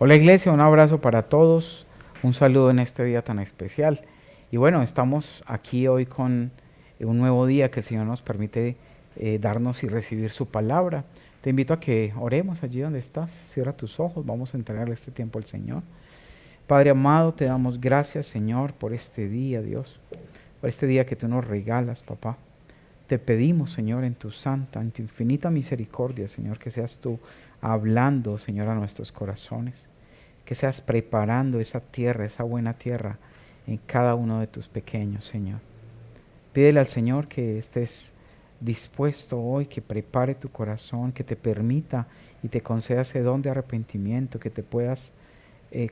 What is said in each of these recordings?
Hola iglesia, un abrazo para todos, un saludo en este día tan especial. Y bueno, estamos aquí hoy con un nuevo día que el Señor nos permite darnos y recibir su palabra. Te invito a que oremos allí donde estás, cierra tus ojos, vamos a entregarle este tiempo al Señor. Padre amado, te damos gracias Señor por este día, Dios, por este día que tú nos regalas, papá. Te pedimos, Señor, en tu santa, en tu infinita misericordia, Señor, que seas tú hablando, Señor, a nuestros corazones, que seas preparando esa tierra, esa buena tierra, en cada uno de tus pequeños, Señor. Pídele al Señor que estés dispuesto hoy, que prepare tu corazón, que te permita y te conceda ese don de arrepentimiento, que te puedas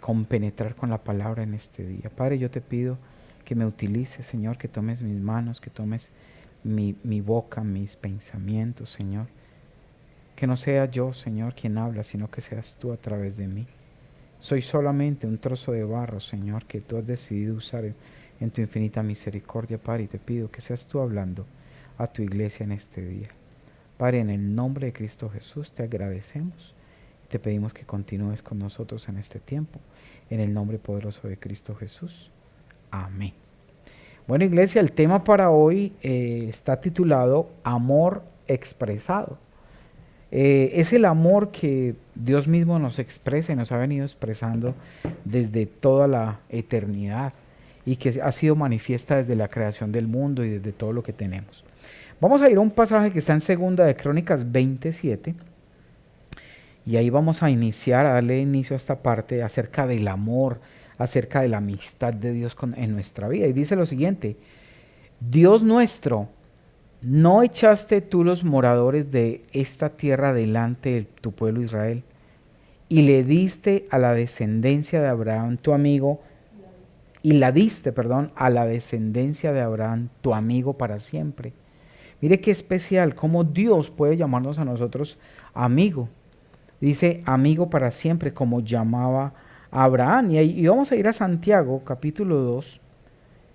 compenetrar con la palabra en este día. Padre, yo te pido que me utilices, Señor, que tomes mis manos, que tomes mi boca, mis pensamientos, Señor. Que no sea yo, Señor, quien habla, sino que seas tú a través de mí. Soy solamente un trozo de barro, Señor, que tú has decidido usar en tu infinita misericordia, Padre, y te pido que seas tú hablando a tu iglesia en este día. Padre, en el nombre de Cristo Jesús te agradecemos y te pedimos que continúes con nosotros en este tiempo. En el nombre poderoso de Cristo Jesús. Amén. Bueno, iglesia, el tema para hoy está titulado Amor expresado. Es el amor que Dios mismo nos expresa y nos ha venido expresando desde toda la eternidad y que ha sido manifiesta desde la creación del mundo y desde todo lo que tenemos. Vamos a ir a un pasaje que está en Segunda de Crónicas 27 y ahí vamos a iniciar, a darle inicio a esta parte acerca del amor, acerca de la amistad de Dios en nuestra vida. Y dice lo siguiente: Dios nuestro, ¿no echaste tú los moradores de esta tierra delante de tu pueblo Israel? Y le diste a la descendencia de Abraham, tu amigo, y la diste, perdón, a la descendencia de Abraham, tu amigo para siempre. Mire qué especial, cómo Dios puede llamarnos a nosotros amigo. Dice amigo para siempre, como llamaba a Abraham. Y vamos a ir a Santiago, capítulo 2,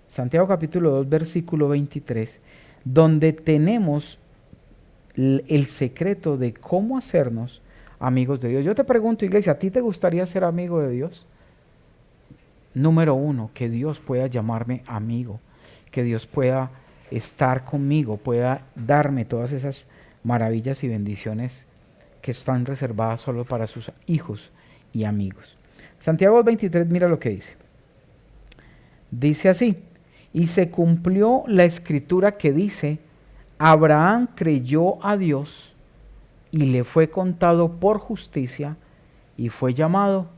Santiago capítulo 2, versículo 23, donde tenemos el secreto de cómo hacernos amigos de Dios. Yo te pregunto, iglesia, ¿a ti te gustaría ser amigo de Dios? Número uno, que Dios pueda llamarme amigo, que Dios pueda estar conmigo, pueda darme todas esas maravillas y bendiciones que están reservadas solo para sus hijos y amigos. Santiago 23, mira lo que dice. Dice así: y se cumplió la escritura que dice, Abraham creyó a Dios y le fue contado por justicia y fue llamado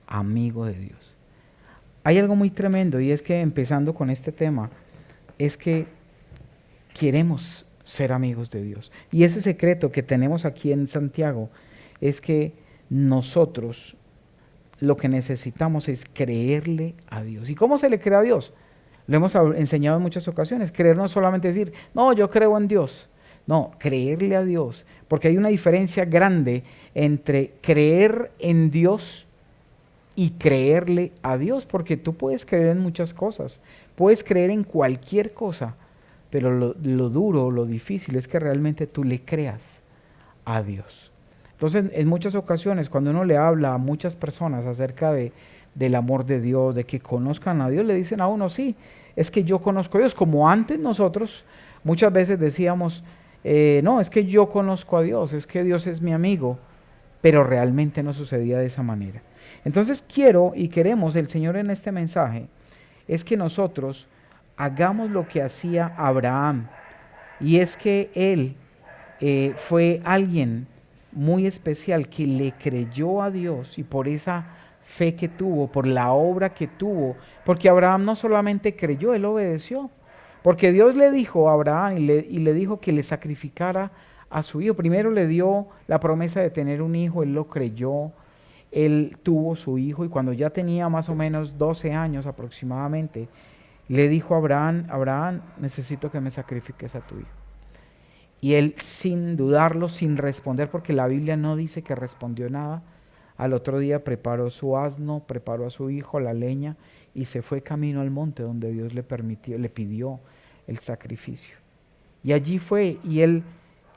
amigo de Dios. Hay algo muy tremendo y es que, empezando con este tema, es que queremos ser amigos de Dios. Y ese secreto que tenemos aquí en Santiago es que nosotros lo que necesitamos es creerle a Dios. ¿Y cómo se le cree a Dios? Lo hemos enseñado en muchas ocasiones. Creer no es solamente decir, no, yo creo en Dios. No, creerle a Dios. Porque hay una diferencia grande entre creer en Dios y creerle a Dios. Porque tú puedes creer en muchas cosas. Puedes creer en cualquier cosa. Pero lo duro, lo difícil es que realmente tú le creas a Dios. Entonces, en muchas ocasiones, cuando uno le habla a muchas personas acerca del amor de Dios, de que conozcan a Dios, le dicen a uno, sí, es que yo conozco a Dios. Como antes nosotros muchas veces decíamos, no, es que yo conozco a Dios, es que Dios es mi amigo, pero realmente no sucedía de esa manera. Entonces quiero y queremos el Señor en este mensaje, es que nosotros hagamos lo que hacía Abraham, y es que él fue alguien muy especial que le creyó a Dios, y por esa fe que tuvo, por la obra que tuvo, porque Abraham no solamente creyó, él obedeció, porque Dios le dijo a Abraham y le dijo que le sacrificara a su hijo. Primero le dio la promesa de tener un hijo, él lo creyó, él tuvo su hijo y cuando ya tenía más o menos 12 años aproximadamente, le dijo a Abraham, Abraham, necesito que me sacrifiques a tu hijo. Y él, sin dudarlo, sin responder, porque la Biblia no dice que respondió nada, al otro día preparó su asno, preparó a su hijo, la leña, y se fue camino al monte donde Dios le permitió, le pidió el sacrificio. Y allí fue, y él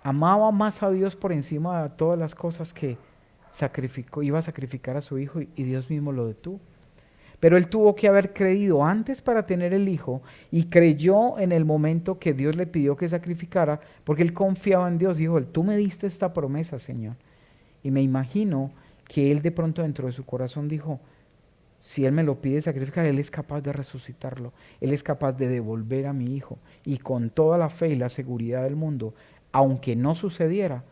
amaba más a Dios por encima de todas las cosas que iba a sacrificar a su hijo y Dios mismo lo detuvo. Pero él tuvo que haber creído antes para tener el hijo y creyó en el momento que Dios le pidió que sacrificara, porque él confiaba en Dios. Dijo, tú me diste esta promesa, Señor. Y me imagino que él de pronto dentro de su corazón dijo, si él me lo pide sacrificar, él es capaz de resucitarlo. Él es capaz de devolver a mi hijo. Y con toda la fe y la seguridad del mundo, aunque no sucediera,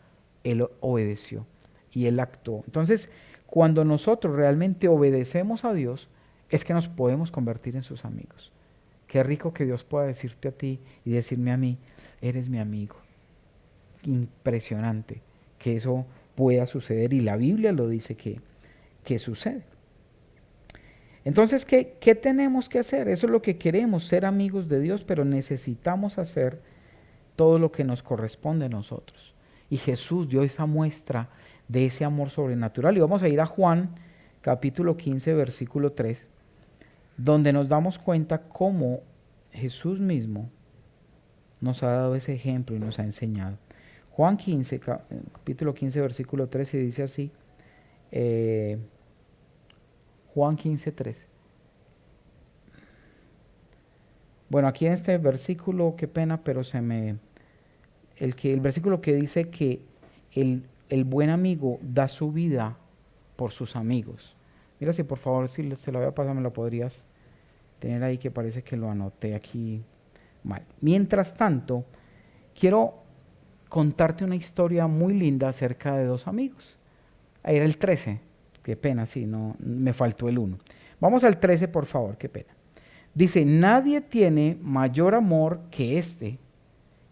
él obedeció y él actuó. Entonces, cuando nosotros realmente obedecemos a Dios, es que nos podemos convertir en sus amigos. Qué rico que Dios pueda decirte a ti y decirme a mí, eres mi amigo. Impresionante que eso pueda suceder y la Biblia lo dice que sucede. Entonces, ¿qué tenemos que hacer? Eso es lo que queremos, ser amigos de Dios, pero necesitamos hacer todo lo que nos corresponde a nosotros. Y Jesús dio esa muestra de ese amor sobrenatural. Y vamos a ir a Juan, capítulo 15, versículo 3, donde nos damos cuenta cómo Jesús mismo nos ha dado ese ejemplo y nos ha enseñado. Juan 15, capítulo 15, versículo 13 dice así, Juan 15, 13. Bueno, aquí en este versículo, qué pena, pero el versículo que dice que el buen amigo da su vida por sus amigos. Mira si por favor, si se lo voy a pasar, me lo podrías tener ahí, que parece que lo anoté aquí mal. Mientras tanto, quiero contarte una historia muy linda acerca de dos amigos. Ahí era el 13, qué pena, sí, no, me faltó el 1. Vamos al 13, por favor, qué pena. Dice, nadie tiene mayor amor que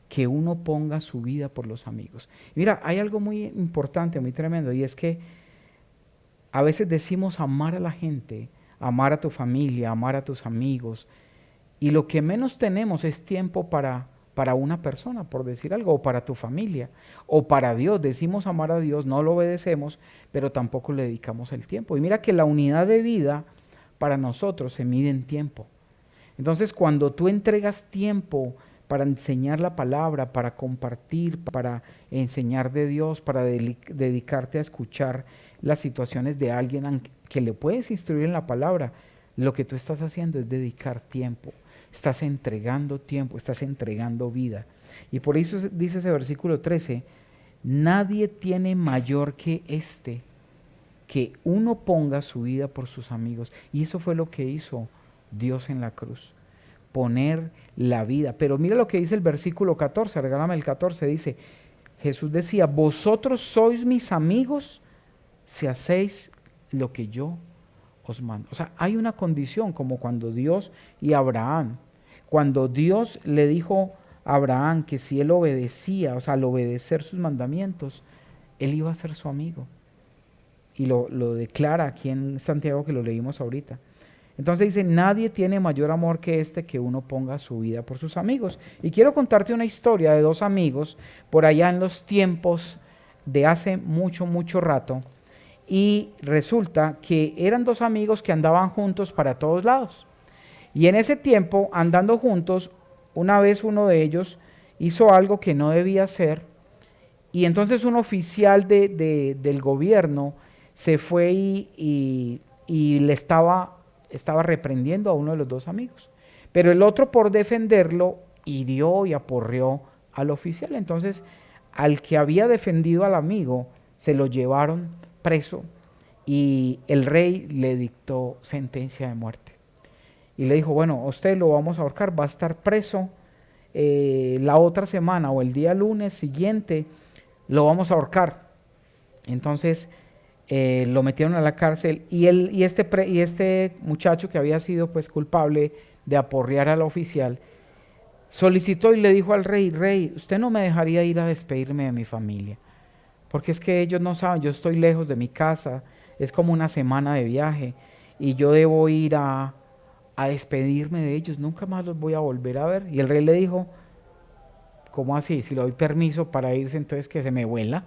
que uno ponga su vida por los amigos. Mira, hay algo muy importante, muy tremendo, y es que a veces decimos amar a la gente, amar a tu familia, amar a tus amigos, y lo que menos tenemos es tiempo para una persona, por decir algo, o para tu familia, o para Dios. Decimos amar a Dios, no lo obedecemos, pero tampoco le dedicamos el tiempo. Y mira que la unidad de vida para nosotros se mide en tiempo. Entonces, cuando tú entregas tiempo para enseñar la palabra, para compartir, para enseñar de Dios, para dedicarte a escuchar las situaciones de alguien que le puedes instruir en la palabra, lo que tú estás haciendo es dedicar tiempo. Estás entregando tiempo, estás entregando vida. Y por eso dice ese versículo 13, nadie tiene mayor que que uno ponga su vida por sus amigos. Y eso fue lo que hizo Dios en la cruz, poner la vida. Pero mira lo que dice el versículo 14, regálame el 14, dice, Jesús decía, vosotros sois mis amigos si hacéis lo que yo os mando. O sea, hay una condición, como cuando Dios y Abraham, cuando Dios le dijo a Abraham que si él obedecía, o sea, al obedecer sus mandamientos, él iba a ser su amigo. Y lo declara aquí en Santiago, que lo leímos ahorita. Entonces dice, nadie tiene mayor amor que que uno ponga su vida por sus amigos. Y quiero contarte una historia de dos amigos por allá en los tiempos de hace mucho, mucho rato. Y resulta que eran dos amigos que andaban juntos para todos lados. Y en ese tiempo, andando juntos, una vez uno de ellos hizo algo que no debía hacer. Y entonces un oficial del gobierno se fue y le estaba reprendiendo a uno de los dos amigos. Pero el otro, por defenderlo, hirió y aporreó al oficial. Entonces, al que había defendido al amigo, se lo llevaron preso y el rey le dictó sentencia de muerte. Y le dijo, bueno, a usted lo vamos a ahorcar, va a estar preso la otra semana o el día lunes siguiente, lo vamos a ahorcar. Entonces, lo metieron a la cárcel y este muchacho que había sido pues culpable de aporrear al oficial, solicitó y le dijo al rey, rey, usted no me dejaría ir a despedirme de mi familia, porque es que ellos no saben, yo estoy lejos de mi casa, es como una semana de viaje y yo debo ir a despedirme de ellos, nunca más los voy a volver a ver. Y el rey le dijo, ¿cómo así? Si le doy permiso para irse, entonces que se me vuela.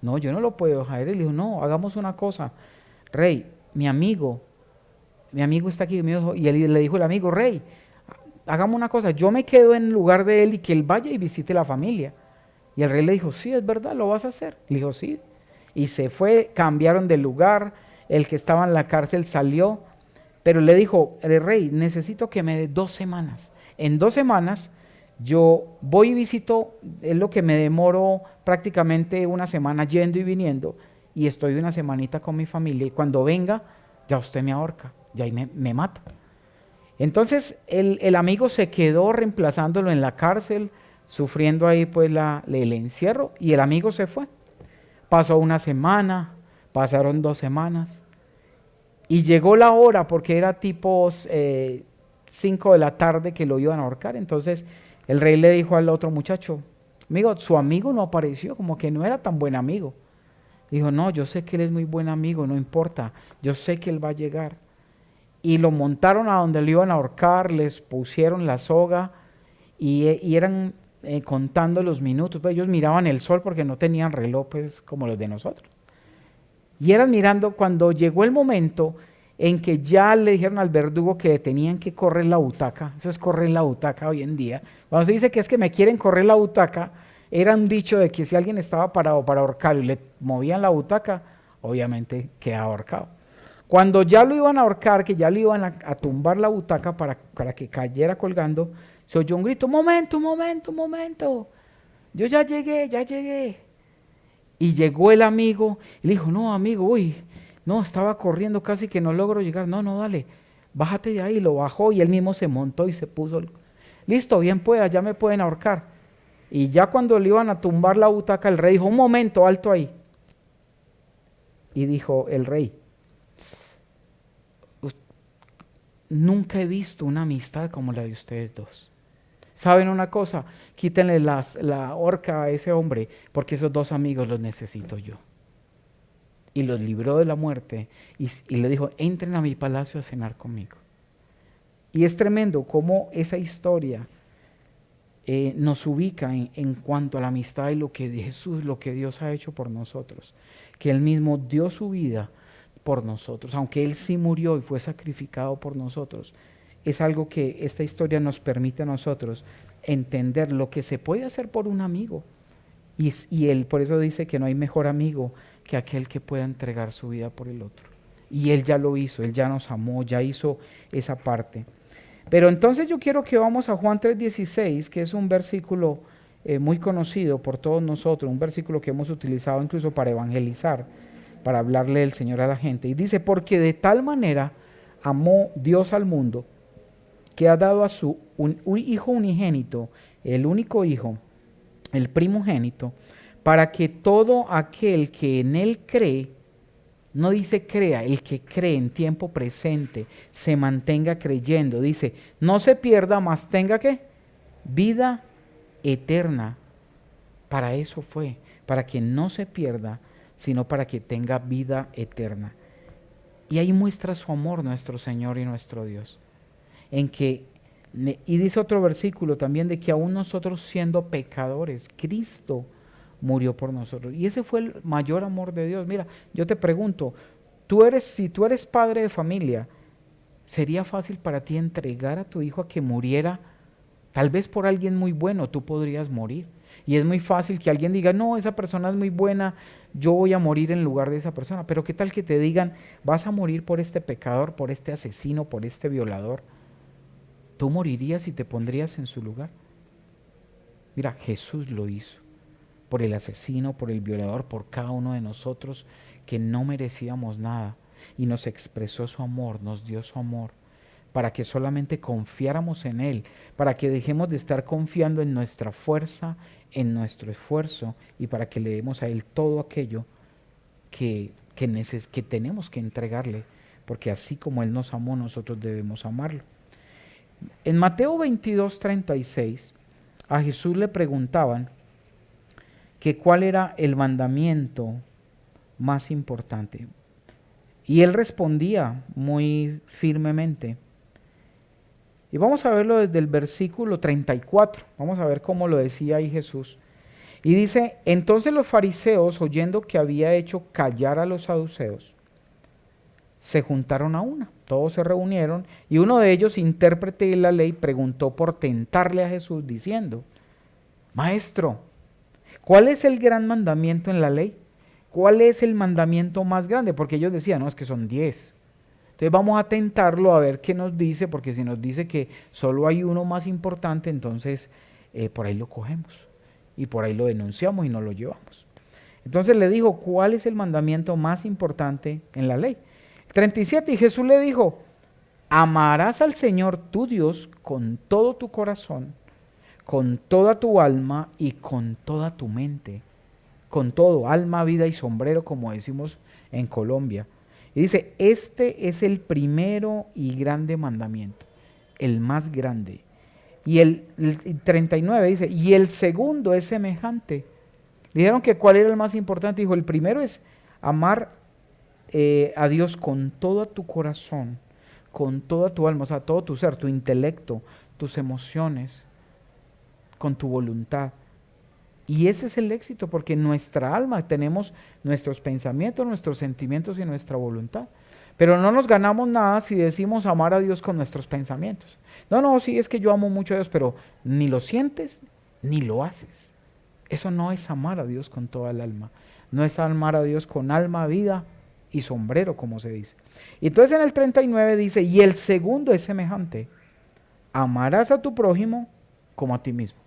No, yo no lo puedo dejar. Él dijo, no, hagamos una cosa, rey, mi amigo está aquí, y él le dijo el amigo, rey, hagamos una cosa, yo me quedo en lugar de él y que él vaya y visite la familia. Y el rey le dijo, sí, es verdad, lo vas a hacer. Le dijo, sí. Y se fue, cambiaron de lugar, el que estaba en la cárcel salió, pero le dijo, el rey, necesito que me dé 2 semanas. En 2 semanas yo voy y visito, es lo que me demoro prácticamente una semana yendo y viniendo, y estoy una semanita con mi familia, y cuando venga, ya usted me ahorca, ya ahí me mata. Entonces el amigo se quedó reemplazándolo en la cárcel, sufriendo ahí pues el encierro, y el amigo se fue. Pasó una semana, pasaron 2 semanas, y llegó la hora, porque era tipo 5 de la tarde que lo iban a ahorcar. Entonces el rey le dijo al otro muchacho, amigo, su amigo no apareció, como que no era tan buen amigo. Dijo, no, yo sé que él es muy buen amigo, no importa, yo sé que él va a llegar. Y lo montaron a donde lo iban a ahorcar, les pusieron la soga y eran contando los minutos. Pues ellos miraban el sol porque no tenían reloj pues, como los de nosotros. Y eran mirando cuando llegó el momento en que ya le dijeron al verdugo que tenían que correr la butaca. Eso es correr la butaca hoy en día. Cuando se dice que es que me quieren correr la butaca, era un dicho de que si alguien estaba parado para ahorcarlo y le movían la butaca, obviamente quedaba ahorcado. Cuando ya lo iban a ahorcar, que ya le iban a tumbar la butaca para que cayera colgando, se oyó un grito, momento, momento, momento, yo ya llegué, ya llegué. Y llegó el amigo y le dijo, no amigo, uy, no, estaba corriendo casi que no logro llegar, no, dale, bájate de ahí. Lo bajó y él mismo se montó y se puso, listo, bien pueda, ya me pueden ahorcar. Y ya cuando le iban a tumbar la butaca, el rey dijo, un momento, alto ahí. Y dijo el rey, nunca he visto una amistad como la de ustedes dos. ¿Saben una cosa? Quítenle la horca a ese hombre, porque esos 2 amigos los necesito yo. Y los libró de la muerte y le dijo, entren a mi palacio a cenar conmigo. Y es tremendo cómo esa historia nos ubica en cuanto a la amistad y lo que Jesús, lo que Dios ha hecho por nosotros. Que Él mismo dio su vida por nosotros, aunque Él sí murió y fue sacrificado por nosotros. Es algo que esta historia nos permite a nosotros entender lo que se puede hacer por un amigo. Y Él por eso dice que no hay mejor amigo que aquel que pueda entregar su vida por el otro. Y Él ya lo hizo, Él ya nos amó, ya hizo esa parte. Pero entonces yo quiero que vamos a Juan 3:16, que es un versículo muy conocido por todos nosotros, un versículo que hemos utilizado incluso para evangelizar, para hablarle del Señor a la gente. Y dice, porque de tal manera amó Dios al mundo, que ha dado a su un hijo unigénito, el único hijo, el primogénito, para que todo aquel que en él cree, no dice crea, el que cree en tiempo presente, se mantenga creyendo, dice, no se pierda, mas tenga ¿qué? Vida eterna. Para eso fue, para que no se pierda, sino para que tenga vida eterna. Y ahí muestra su amor nuestro Señor y nuestro Dios. Y dice otro versículo también de que aún nosotros siendo pecadores, Cristo murió por nosotros. Y ese fue el mayor amor de Dios. Mira, yo te pregunto, si tú eres padre de familia, ¿sería fácil para ti entregar a tu hijo a que muriera? Tal vez por alguien muy bueno tú podrías morir. Y es muy fácil que alguien diga, no, esa persona es muy buena, yo voy a morir en lugar de esa persona. Pero ¿qué tal que te digan, vas a morir por este pecador, por este asesino, por este violador? ¿Tú morirías y te pondrías en su lugar? Mira, Jesús lo hizo. Por el asesino, por el violador, por cada uno de nosotros que no merecíamos nada. Y nos expresó su amor, nos dio su amor, para que solamente confiáramos en Él, para que dejemos de estar confiando en nuestra fuerza, en nuestro esfuerzo, y para que le demos a Él todo aquello que tenemos que entregarle, porque así como Él nos amó, nosotros debemos amarlo. En Mateo 22:36, a Jesús le preguntaban que cuál era el mandamiento más importante. Y Él respondía muy firmemente. Y vamos a verlo desde el versículo 34. Vamos a ver cómo lo decía ahí Jesús. Y dice, entonces los fariseos, oyendo que había hecho callar a los saduceos, se juntaron a una. Todos se reunieron y uno de ellos, intérprete de la ley, preguntó por tentarle a Jesús diciendo, Maestro, ¿cuál es el gran mandamiento en la ley? ¿cuál es el mandamiento más grande? Porque ellos decían, no, es que son 10. Entonces vamos a tentarlo a ver qué nos dice, porque si nos dice que solo hay uno más importante, entonces por ahí lo cogemos y por ahí lo denunciamos y nos lo llevamos. Entonces le dijo, ¿cuál es el mandamiento más importante en la ley? 37, y Jesús le dijo, amarás al Señor tu Dios con todo tu corazón, con toda tu alma y con toda tu mente, con todo, alma, vida y sombrero, como decimos en Colombia. Y dice, este es el primero y grande mandamiento, el más grande. Y el 39 dice, y el segundo es semejante. Dijeron que cuál era el más importante. Dijo, el primero es amar a Dios con todo tu corazón, con toda tu alma, o sea, todo tu ser, tu intelecto, tus emociones, con tu voluntad. Y ese es el éxito, porque en nuestra alma tenemos nuestros pensamientos, nuestros sentimientos y nuestra voluntad. Pero no nos ganamos nada si decimos amar a Dios con nuestros pensamientos. No, no, sí, es que yo amo mucho a Dios, pero ni lo sientes ni lo haces. Eso no es amar a Dios con toda el alma. No es amar a Dios con alma, vida y sombrero, como se dice. Y entonces en el 39 dice, y el segundo es semejante. Amarás a tu prójimo como a ti mismo.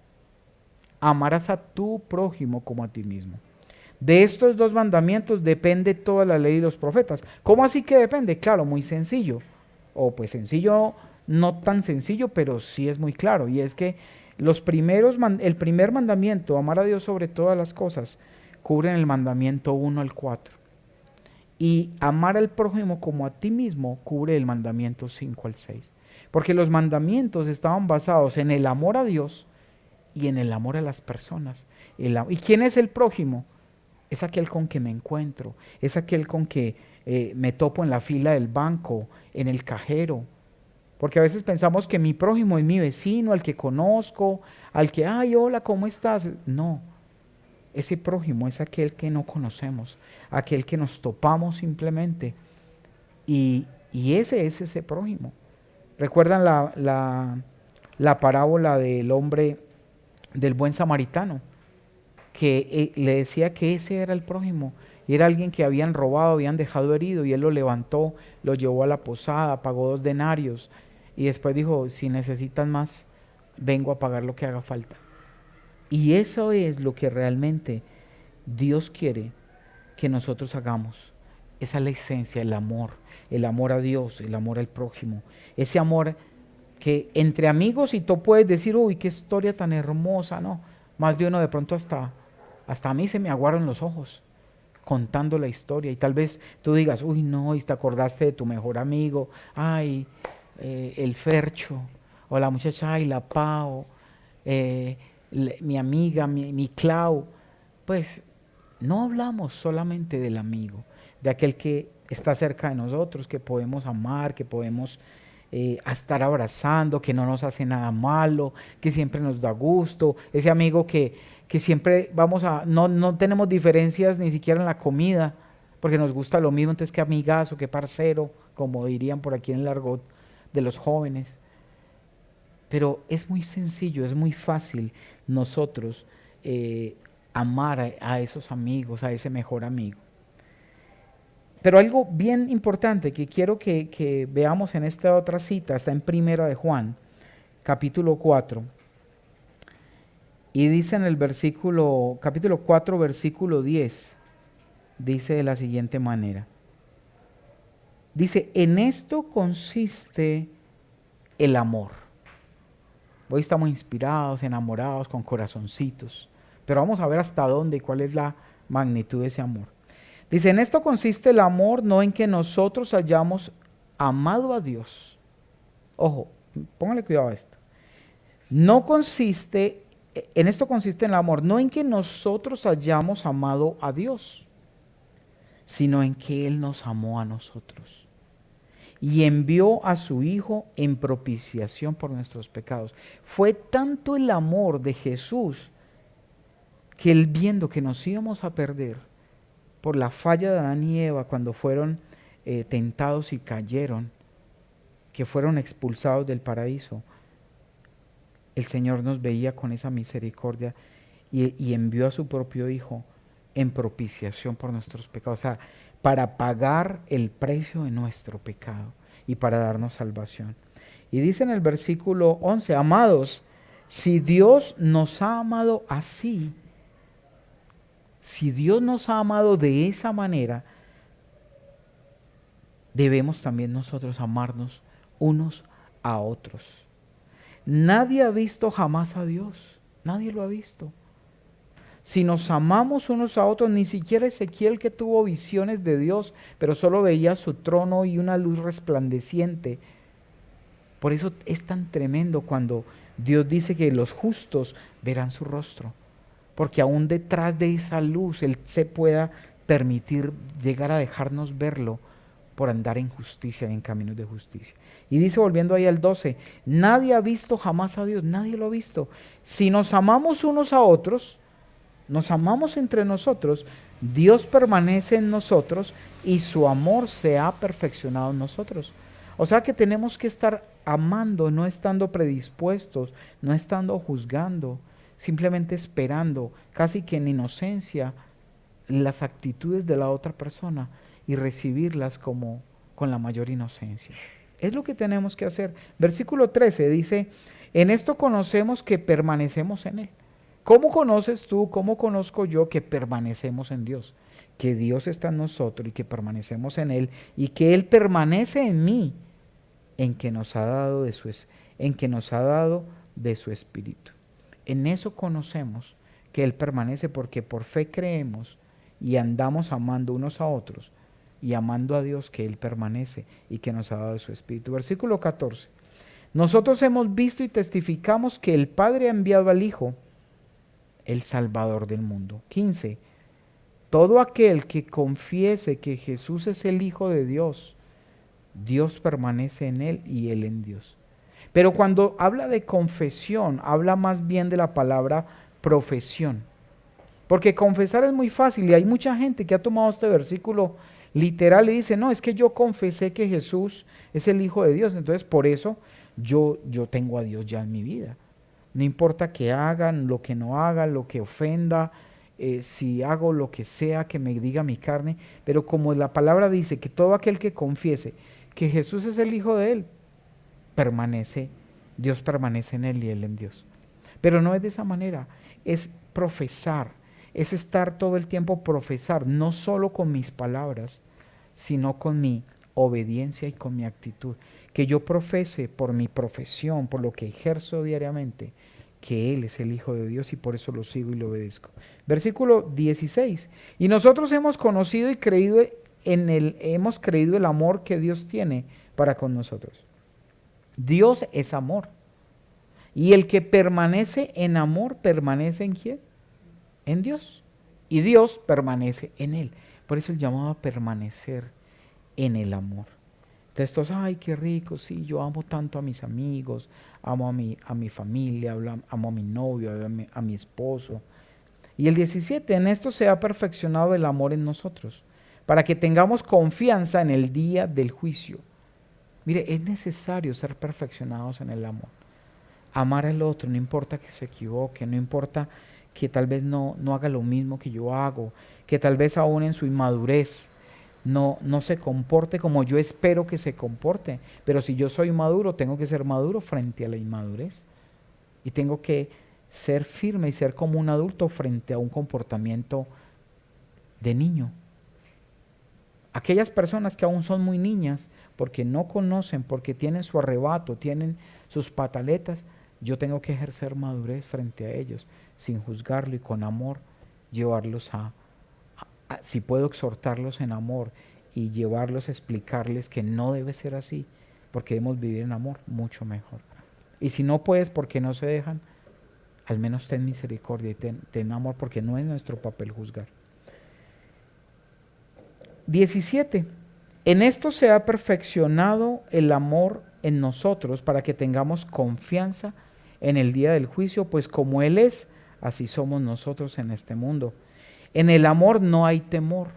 Amarás a tu prójimo como a ti mismo. De estos dos mandamientos depende toda la ley y los profetas. ¿Cómo así que depende? Claro, muy sencillo. O pues sencillo, no tan sencillo, pero sí es muy claro. Y es que el primer mandamiento, amar a Dios sobre todas las cosas, cubren el mandamiento 1 al 4. Y amar al prójimo como a ti mismo cubre el mandamiento 5 al 6. Porque los mandamientos estaban basados en el amor a Dios y en el amor a las personas. ¿Y quién es el prójimo? Es aquel con que me encuentro, es aquel con que me topo en la fila del banco, en el cajero. Porque a veces pensamos que mi prójimo es mi vecino, al que conozco, al que, ay, hola, ¿cómo estás? No, ese prójimo es aquel que no conocemos, aquel que nos topamos simplemente. Y ese es ese prójimo. ¿Recuerdan la parábola del hombre, del buen samaritano? Que le decía que ese era el prójimo, y era alguien que habían robado, habían dejado herido, y él lo levantó, lo llevó a la posada, pagó 2 denarios, y después dijo, si necesitan más, vengo a pagar lo que haga falta. Y eso es lo que realmente Dios quiere que nosotros hagamos. Esa es la esencia, el amor a Dios, el amor al prójimo, ese amor que entre amigos, y tú puedes decir, uy, qué historia tan hermosa, ¿no? Más de uno de pronto hasta a mí se me aguaron los ojos contando la historia, y tal vez tú digas, uy, no, y te acordaste de tu mejor amigo, ay, el Fercho, o la muchacha, ay, la Pau, mi amiga, mi Clau. Pues no hablamos solamente del amigo, de aquel que está cerca de nosotros, que podemos amar, que podemos estar abrazando, que no nos hace nada malo, que siempre nos da gusto, ese amigo que siempre no tenemos diferencias ni siquiera en la comida, porque nos gusta lo mismo, entonces qué amigazo, qué parcero, como dirían por aquí en el argot de los jóvenes. Pero es muy sencillo, es muy fácil nosotros amar a esos amigos, a ese mejor amigo. Pero algo bien importante que quiero que veamos en esta otra cita, está en Primera de Juan, capítulo 4, y dice en el capítulo 4, versículo 10, dice de la siguiente manera. Dice, en esto consiste el amor. Hoy estamos inspirados, enamorados, con corazoncitos, pero vamos a ver hasta dónde y cuál es la magnitud de ese amor. Dice, en esto consiste el amor, no en que nosotros hayamos amado a Dios. Ojo, póngale cuidado a esto. En esto consiste el amor, no en que nosotros hayamos amado a Dios, sino en que Él nos amó a nosotros y envió a su Hijo en propiciación por nuestros pecados. Fue tanto el amor de Jesús que Él, viendo que nos íbamos a perder por la falla de Adán y Eva cuando fueron tentados y cayeron, que fueron expulsados del paraíso, el Señor nos veía con esa misericordia y envió a su propio Hijo en propiciación por nuestros pecados, o sea, para pagar el precio de nuestro pecado y para darnos salvación. Y dice en el versículo 11, amados, si Dios nos ha amado así, si Dios nos ha amado de esa manera, debemos también nosotros amarnos unos a otros. Nadie ha visto jamás a Dios, nadie lo ha visto. Si nos amamos unos a otros, ni siquiera Ezequiel, que tuvo visiones de Dios, pero solo veía su trono y una luz resplandeciente. Por eso es tan tremendo cuando Dios dice que los justos verán su rostro, porque aún detrás de esa luz Él se pueda permitir llegar a dejarnos verlo por andar en justicia y en caminos de justicia. Y dice, volviendo ahí al 12, nadie ha visto jamás a Dios, nadie lo ha visto. Si nos amamos unos a otros, nos amamos entre nosotros, Dios permanece en nosotros y su amor se ha perfeccionado en nosotros. O sea que tenemos que estar amando, no estando predispuestos, no estando juzgando, simplemente esperando, casi que en inocencia, las actitudes de la otra persona y recibirlas como con la mayor inocencia. Es lo que tenemos que hacer. Versículo 13 dice, en esto conocemos que permanecemos en Él. ¿Cómo conoces tú, cómo conozco yo que permanecemos en Dios? Que Dios está en nosotros y que permanecemos en Él y que Él permanece en mí, en que nos ha dado de su Espíritu. En eso conocemos que Él permanece porque por fe creemos y andamos amando unos a otros y amando a Dios, que Él permanece y que nos ha dado de su Espíritu. Versículo 14. Nosotros hemos visto y testificamos que el Padre ha enviado al Hijo, el Salvador del mundo. 15. Todo aquel que confiese que Jesús es el Hijo de Dios, Dios permanece en Él y Él en Dios. Pero cuando habla de confesión, habla más bien de la palabra profesión. Porque confesar es muy fácil y hay mucha gente que ha tomado este versículo literal y dice, no, es que yo confesé que Jesús es el Hijo de Dios, entonces por eso yo tengo a Dios ya en mi vida. No importa que hagan, lo que no hagan, lo que ofenda, si hago lo que sea que me diga mi carne, pero como la palabra dice que todo aquel que confiese que Jesús es el Hijo de Él, permanece, Dios permanece en Él y Él en Dios. Pero no es de esa manera, es profesar, es estar todo el tiempo profesar, no solo con mis palabras, sino con mi obediencia y con mi actitud. Que yo profese por mi profesión, por lo que ejerzo diariamente, que Él es el Hijo de Dios y por eso lo sigo y lo obedezco. Versículo 16. Y nosotros hemos conocido y creído hemos creído el amor que Dios tiene para con nosotros. Dios es amor. Y el que permanece en amor, ¿permanece en quién? En Dios. Y Dios permanece en Él. Por eso Él llamaba a permanecer en el amor. Entonces todos, ay, qué rico, sí, yo amo tanto a mis amigos, amo a mi familia, amo a mi novio, a mi esposo. Y el 17, en esto se ha perfeccionado el amor en nosotros, para que tengamos confianza en el día del juicio. Mire, es necesario ser perfeccionados en el amor. Amar al otro, no importa que se equivoque, no importa que tal vez no haga lo mismo que yo hago, que tal vez aún en su inmadurez no se comporte como yo espero que se comporte. Pero si yo soy maduro, tengo que ser maduro frente a la inmadurez. Y tengo que ser firme y ser como un adulto frente a un comportamiento de niño. Aquellas personas que aún son muy niñas, porque no conocen, porque tienen su arrebato, tienen sus pataletas, yo tengo que ejercer madurez frente a ellos, sin juzgarlo y con amor, llevarlos si puedo exhortarlos en amor y llevarlos a explicarles que no debe ser así, porque debemos vivir en amor, mucho mejor. Y si no puedes, porque no se dejan, al menos ten misericordia y ten amor, porque no es nuestro papel juzgar. 17. En esto se ha perfeccionado el amor en nosotros para que tengamos confianza en el día del juicio, pues como Él es, así somos nosotros en este mundo. En el amor no hay temor.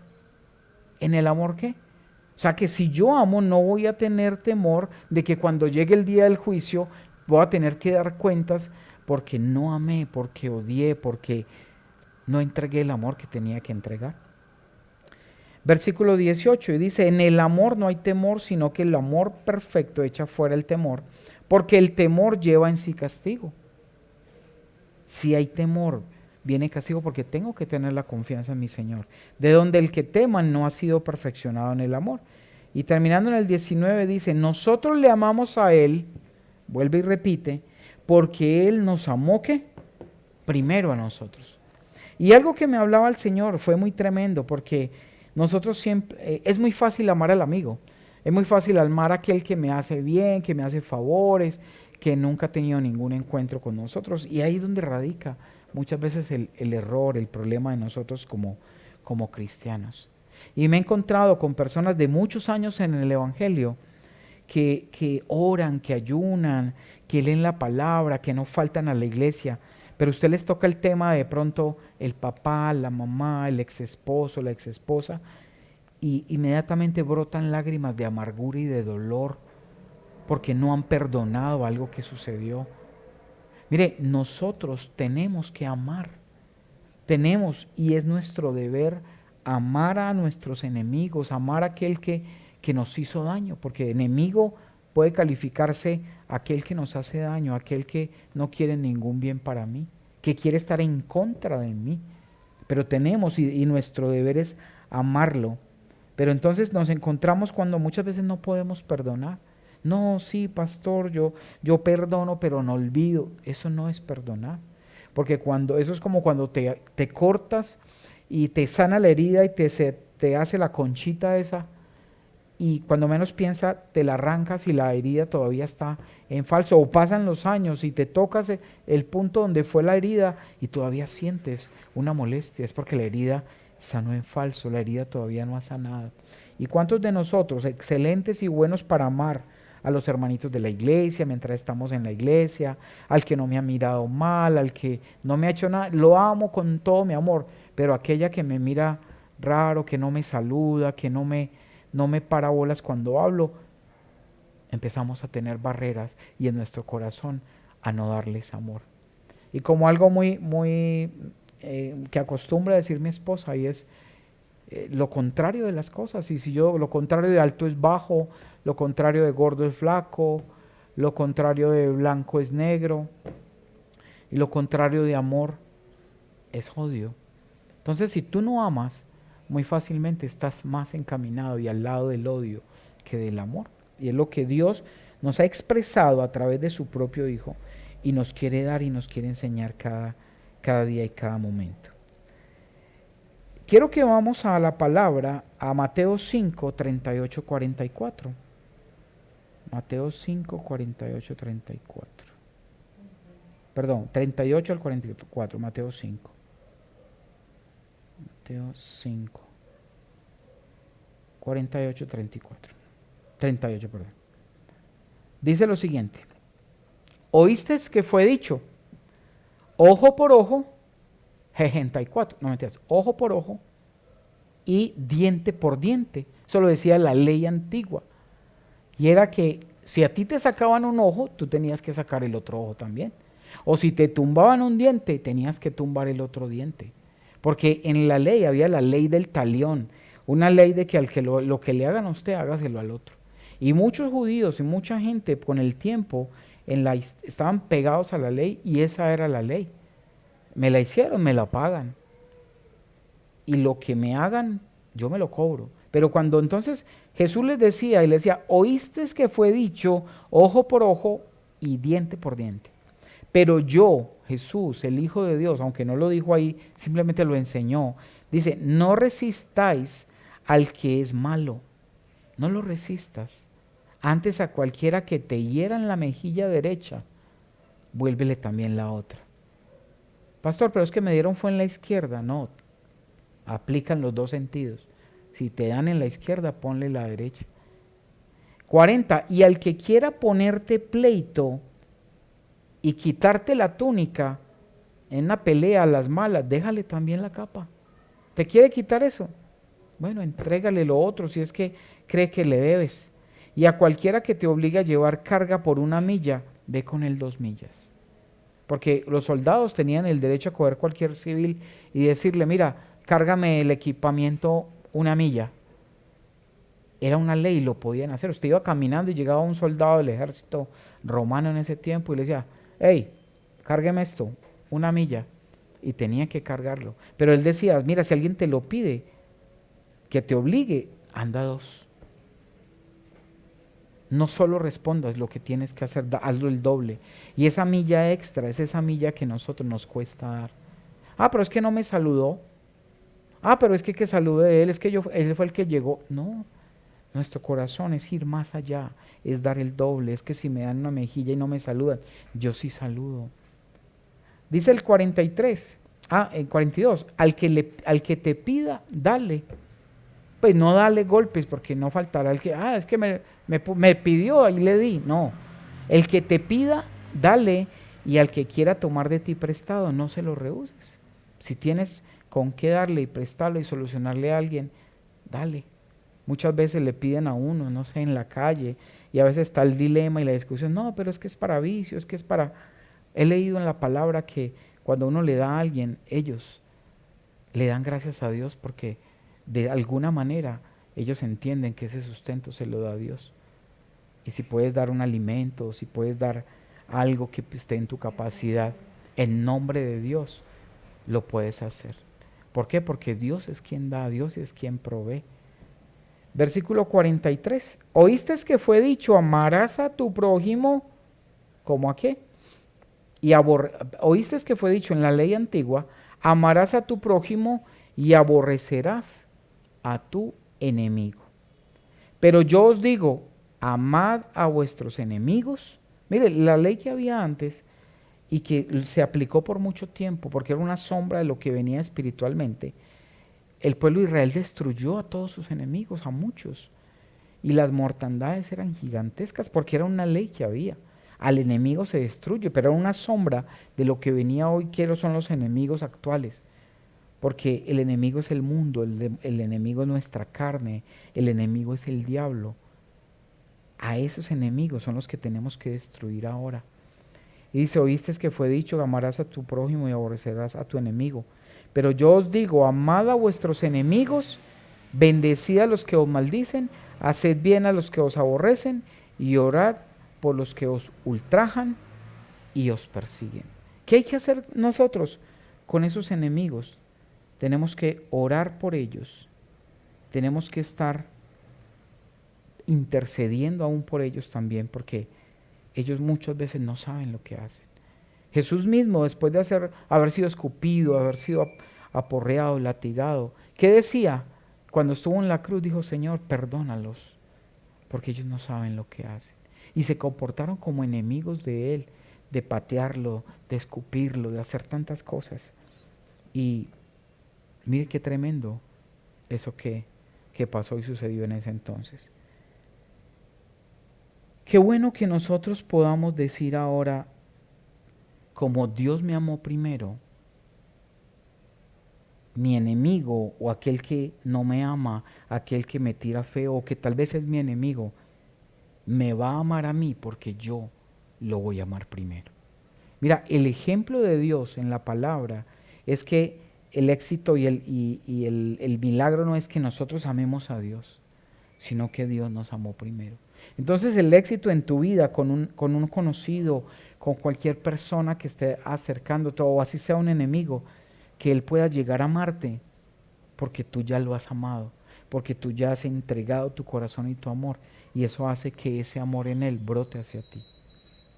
¿En el amor qué? O sea que si yo amo no voy a tener temor de que cuando llegue el día del juicio voy a tener que dar cuentas porque no amé, porque odié, porque No entregué el amor que tenía que entregar. Versículo 18, y dice, en el amor no hay temor, sino que el amor perfecto echa fuera el temor, porque el temor lleva en sí castigo. Si hay temor, viene castigo porque tengo que tener la confianza en mi Señor, de donde el que tema no ha sido perfeccionado en el amor. Y terminando en el 19 dice, nosotros le amamos a Él, vuelve y repite, porque Él nos amó, ¿qué? Primero a nosotros. Y algo que me hablaba el Señor fue muy tremendo, porque nosotros siempre, es muy fácil amar al amigo, es muy fácil amar a aquel que me hace bien, que me hace favores, que nunca ha tenido ningún encuentro con nosotros. Y ahí es donde radica muchas veces el error, el problema de nosotros como cristianos. Y me he encontrado con personas de muchos años en el Evangelio que oran, que ayunan, que leen la palabra, que no faltan a la iglesia, pero usted les toca el tema de pronto el papá, la mamá, el ex esposo, la ex esposa, y inmediatamente brotan lágrimas de amargura y de dolor porque no han perdonado algo que sucedió. Mire, nosotros tenemos que amar, y es nuestro deber amar a nuestros enemigos, amar a aquel que nos hizo daño, porque enemigo puede calificarse aquel que nos hace daño, aquel que no quiere ningún bien para mí, que quiere estar en contra de mí. Pero tenemos, y nuestro deber es amarlo. Pero entonces nos encontramos cuando muchas veces no podemos perdonar. No, sí, pastor, yo perdono, pero no olvido. Eso no es perdonar. Porque eso es como cuando te cortas y te sana la herida y te hace la conchita esa, y cuando menos piensa te la arrancas y la herida todavía está en falso, o pasan los años y te tocas el punto donde fue la herida y todavía sientes una molestia, es porque la herida sanó en falso, la herida todavía no ha sanado. ¿Y cuántos de nosotros, excelentes y buenos para amar a los hermanitos de la iglesia mientras estamos en la iglesia, al que no me ha mirado mal, al que no me ha hecho nada, lo amo con todo mi amor, pero aquella que me mira raro, que no me saluda, que no me para bolas cuando hablo, empezamos a tener barreras y en nuestro corazón a no darles amor? Y como algo muy que acostumbra decir mi esposa, y es lo contrario de las cosas. Y si lo contrario de alto es bajo, lo contrario de gordo es flaco, lo contrario de blanco es negro, y lo contrario de amor es odio. Entonces, si tú no amas, muy fácilmente estás más encaminado y al lado del odio que del amor. Y es lo que Dios nos ha expresado a través de su propio Hijo y nos quiere dar y nos quiere enseñar cada día y cada momento. Quiero que vamos a la palabra, a Mateo 5, 38, 44. Mateo 5, 48, 34. Perdón, 38 al 44, Mateo 5. Mateo 5, 48, 34. 38, perdón. Dice lo siguiente: ¿oísteis que fue dicho? Ojo por ojo, 64, no mentiras, ojo por ojo y diente por diente. Eso lo decía la ley antigua. Y era que si a ti te sacaban un ojo, tú tenías que sacar el otro ojo también. O si te tumbaban un diente, tenías que tumbar el otro diente. Porque en la ley había la ley del talión, una ley de que al que lo que le hagan a usted, hágaselo al otro. Y muchos judíos y mucha gente con el tiempo estaban pegados a la ley, y esa era la ley. Me la hicieron, me la pagan. Y lo que me hagan, yo me lo cobro. Pero cuando entonces Jesús les decía, oísteis que fue dicho ojo por ojo y diente por diente. Pero yo, Jesús, el Hijo de Dios, aunque no lo dijo ahí, simplemente lo enseñó, dice, no resistáis al que es malo, no lo resistas. Antes a cualquiera que te hiera en la mejilla derecha, vuélvele también la otra. Pastor, pero es que me dieron fue en la izquierda. No, aplican los dos sentidos. Si te dan en la izquierda, ponle la derecha. 40, y al que quiera ponerte pleito y quitarte la túnica en una pelea a las malas, déjale también la capa. ¿Te quiere quitar eso? Bueno, entrégale lo otro si es que cree que le debes. Y a cualquiera que te obligue a llevar carga por 1 milla, ve con él 2 millas. porque los soldados tenían el derecho a coger cualquier civil y decirle, mira, cárgame el equipamiento una milla. Era una ley, lo podían hacer. Usted iba caminando y llegaba un soldado del ejército romano en ese tiempo y le decía, hey, cárgueme esto, una milla. Y tenía que cargarlo. Pero él decía, mira, si alguien te lo pide, que te obligue, anda dos. No solo respondas lo que tienes que hacer, hazlo el doble. Y esa milla extra es esa milla que a nosotros nos cuesta dar. Ah, pero es que no me saludó. Ah, pero es que salude él, es que él fue el que llegó. No, nuestro corazón es ir más allá, es dar el doble. Es que si me dan una mejilla y no me saludan, yo sí saludo. Dice el 43, el 42, al que te pida, dale. Pues no dale golpes, porque no faltará el que, es que me pidió, ahí le di. No, el que te pida, dale, y al que quiera tomar de ti prestado, no se lo rehuses. Si tienes con qué darle y prestarlo y solucionarle a alguien, dale. Muchas veces le piden a uno, no sé, en la calle, y a veces está el dilema y la discusión, no, pero es que es para vicio, es que es para... He leído en la palabra que cuando uno le da a alguien, ellos le dan gracias a Dios porque de alguna manera ellos entienden que ese sustento se lo da Dios. Y si puedes dar un alimento, si puedes dar algo que esté en tu capacidad, en nombre de Dios, lo puedes hacer. ¿Por qué? Porque Dios es quien da, Dios es quien provee. Versículo 43. ¿Oíste que fue dicho, amarás a tu prójimo como a qué? Y oíste que fue dicho en la ley antigua, amarás a tu prójimo y aborrecerás a tu enemigo. Pero yo os digo, amad a vuestros enemigos. Mire, la ley que había antes y que se aplicó por mucho tiempo, porque era una sombra de lo que venía espiritualmente, el pueblo de Israel destruyó a todos sus enemigos, a muchos. Y las mortandades eran gigantescas porque era una ley que había. Al enemigo se destruye, pero era una sombra de lo que venía hoy, que son los enemigos actuales. Porque el enemigo es el mundo, el enemigo es nuestra carne, el enemigo es el diablo. A esos enemigos son los que tenemos que destruir ahora. Y dice, oíste que fue dicho, amarás a tu prójimo y aborrecerás a tu enemigo. Pero yo os digo, amad a vuestros enemigos, bendecid a los que os maldicen, haced bien a los que os aborrecen y orad por los que os ultrajan y os persiguen. ¿Qué hay que hacer nosotros con esos enemigos? Tenemos que orar por ellos, tenemos que estar intercediendo aún por ellos también, porque ellos muchas veces no saben lo que hacen. Jesús mismo, después de haber sido escupido, haber sido aporreado, latigado, ¿qué decía? Cuando estuvo en la cruz dijo, Señor, perdónalos, porque ellos no saben lo que hacen. Y se comportaron como enemigos de Él, de patearlo, de escupirlo, de hacer tantas cosas. Y mire qué tremendo eso que pasó y sucedió en ese entonces. Qué bueno que nosotros podamos decir ahora, como Dios me amó primero, mi enemigo o aquel que no me ama, aquel que me tira feo o que tal vez es mi enemigo, me va a amar a mí porque yo lo voy a amar primero. Mira, el ejemplo de Dios en la palabra es que el éxito y el milagro no es que nosotros amemos a Dios, sino que Dios nos amó primero. Entonces el éxito en tu vida con un conocido, con cualquier persona que esté acercándote o así sea un enemigo, que Él pueda llegar a amarte porque tú ya lo has amado, porque tú ya has entregado tu corazón y tu amor y eso hace que ese amor en Él brote hacia ti.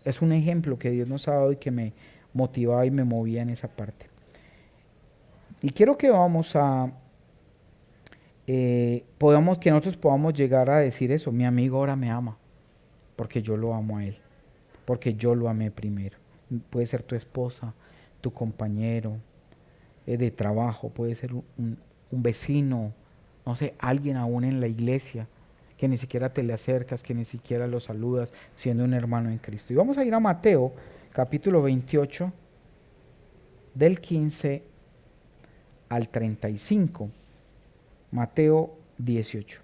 Es un ejemplo que Dios nos ha dado y que me motivaba y me movía en esa parte. Y quiero que vamos a, que nosotros podamos llegar a decir eso, mi amigo ahora me ama, porque yo lo amo a Él, porque yo lo amé primero. Puede ser tu esposa, tu compañero de trabajo, puede ser un vecino, no sé, alguien aún en la iglesia, que ni siquiera te le acercas, que ni siquiera lo saludas, siendo un hermano en Cristo. Y vamos a ir a Mateo, capítulo 28, del 15 al 35. Mateo 18.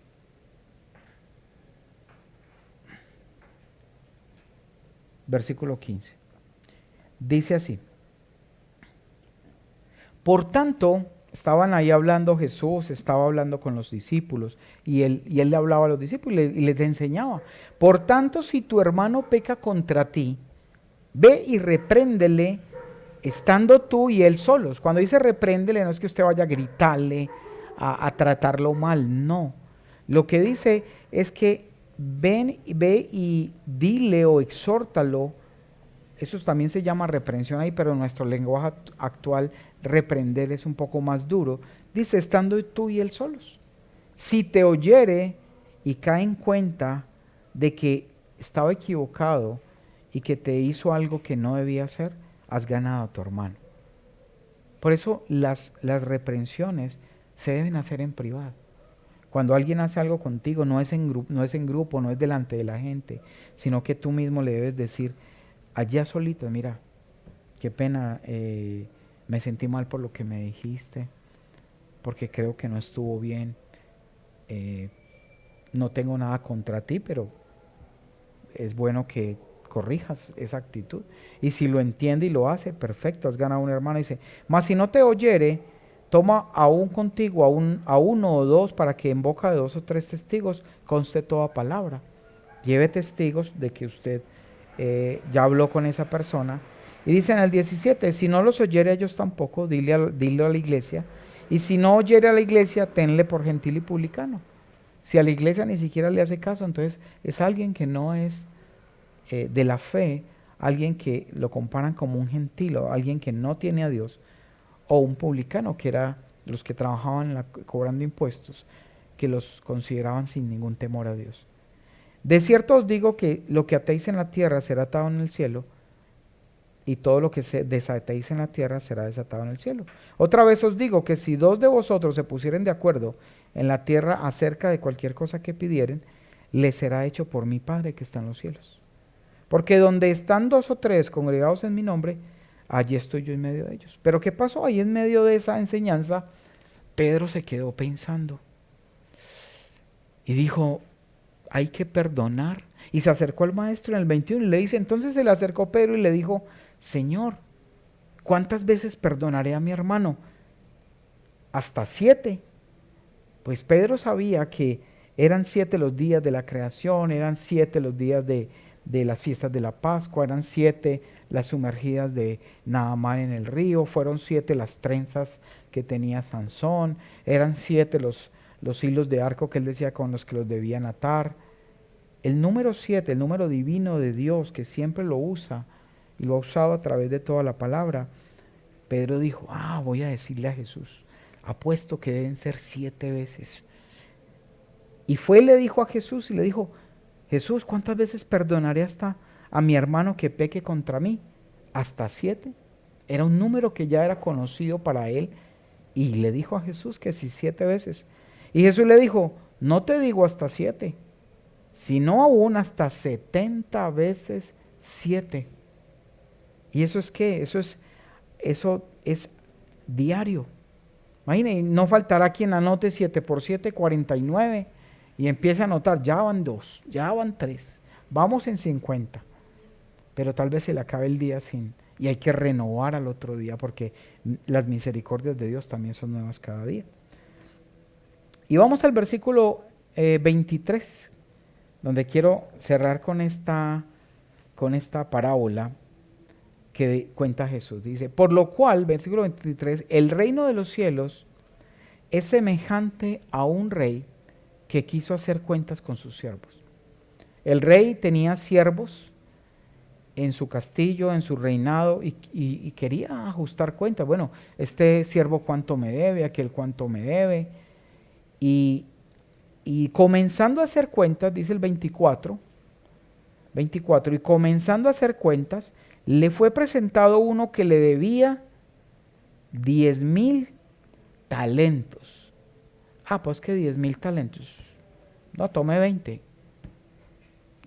Versículo 15. Dice así: por tanto, estaban ahí hablando Jesús, estaba hablando con los discípulos, y él le hablaba a los discípulos y les enseñaba. Por tanto, si tu hermano peca contra ti, ve y repréndele, estando tú y él solos. Cuando dice repréndele, no es que usted vaya a gritarle, a tratarlo mal, no. Lo que dice es que ve y dile o exhórtalo. Eso también se llama reprensión ahí, pero en nuestro lenguaje actual reprender es un poco más duro. Dice, estando tú y él solos. Si te oyere y cae en cuenta de que estaba equivocado y que te hizo algo que no debía hacer, has ganado a tu hermano. Por eso las reprensiones se deben hacer en privado. Cuando alguien hace algo contigo, no es en grupo, no es delante de la gente, sino que tú mismo le debes decir, allá solito, mira, qué pena, me sentí mal por lo que me dijiste, porque creo que no estuvo bien, no tengo nada contra ti, pero es bueno que corrijas esa actitud. Y si lo entiende y lo hace, perfecto, has ganado a un hermano. Dice, mas si no te oyere, toma aún contigo a uno o dos, para que en boca de 2 o 3 testigos conste toda palabra. Lleve testigos de que usted ya habló con esa persona. Y dice en el 17, si no los oyere a ellos tampoco, dile a la iglesia. Y si no oyere a la iglesia, tenle por gentil y publicano. Si a la iglesia ni siquiera le hace caso, entonces es alguien que no es de la fe, alguien que lo comparan como un gentil, o alguien que no tiene a Dios, o un publicano, que era los que trabajaban cobrando impuestos, que los consideraban sin ningún temor a Dios. De cierto os digo que lo que atéis en la tierra será atado en el cielo, y todo lo que se desatéis en la tierra será desatado en el cielo. Otra vez os digo que si 2 de vosotros se pusieren de acuerdo en la tierra acerca de cualquier cosa que pidieren, les será hecho por mi Padre que está en los cielos. Porque donde están 2 o 3 congregados en mi nombre, allí estoy yo en medio de ellos. Pero ¿qué pasó? Ahí en medio de esa enseñanza, Pedro se quedó pensando y dijo, hay que perdonar. Y se acercó al maestro en el 21 y le dice, entonces se le acercó Pedro y le dijo, Señor, ¿cuántas veces perdonaré a mi hermano? Hasta 7. Pues Pedro sabía que eran 7 los días de la creación, eran 7 los días de las fiestas de la Pascua, eran 7 las sumergidas de Naamán en el río, fueron 7 las trenzas que tenía Sansón, eran 7 los hilos de arco que él decía con los que los debían atar. El número 7, el número divino de Dios, que siempre lo usa y lo ha usado a través de toda la palabra, Pedro dijo, voy a decirle a Jesús, apuesto que deben ser 7 veces. Y fue y le dijo a Jesús y le dijo, Jesús, ¿cuántas veces perdonaré hasta a mi hermano que peque contra mí? ¿Hasta 7? Era un número que ya era conocido para él, y le dijo a Jesús que si 7 veces. Y Jesús le dijo, no te digo hasta 7, sino aún hasta 70 veces 7. ¿Y eso es qué? Eso es diario. Imagínense, no faltará quien anote 7 por 7, 49, y empiece a anotar, ya van 2, ya van 3, vamos en 50. Pero tal vez se le acabe el día y hay que renovar al otro día, porque las misericordias de Dios también son nuevas cada día. Y vamos al versículo 23, donde quiero cerrar con esta parábola que cuenta Jesús. Dice, por lo cual, versículo 23, el reino de los cielos es semejante a un rey que quiso hacer cuentas con sus siervos. El rey tenía siervos en su castillo, en su reinado, y quería ajustar cuentas. Bueno, este siervo cuánto me debe, aquel cuánto me debe. Y comenzando a hacer cuentas, dice el 24, y comenzando a hacer cuentas, le fue presentado uno que le debía 10,000 talentos. Pues que 10,000 talentos. No, tome 20.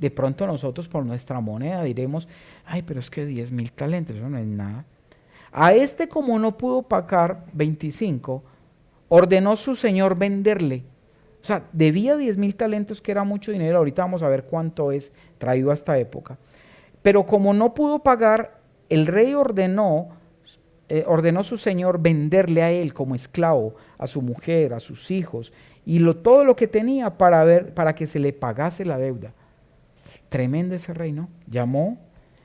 De pronto nosotros por nuestra moneda diremos, pero es que 10,000 talentos, eso no es nada. A este, como no pudo pagar 25, ordenó su señor venderle. O sea, debía 10,000 talentos, que era mucho dinero. Ahorita vamos a ver cuánto es traído a esta época. Pero como no pudo pagar, el rey ordenó su señor venderle a él como esclavo, a su mujer, a sus hijos, y todo lo que tenía para que se le pagase la deuda. Tremendo ese rey, ¿no? Llamó,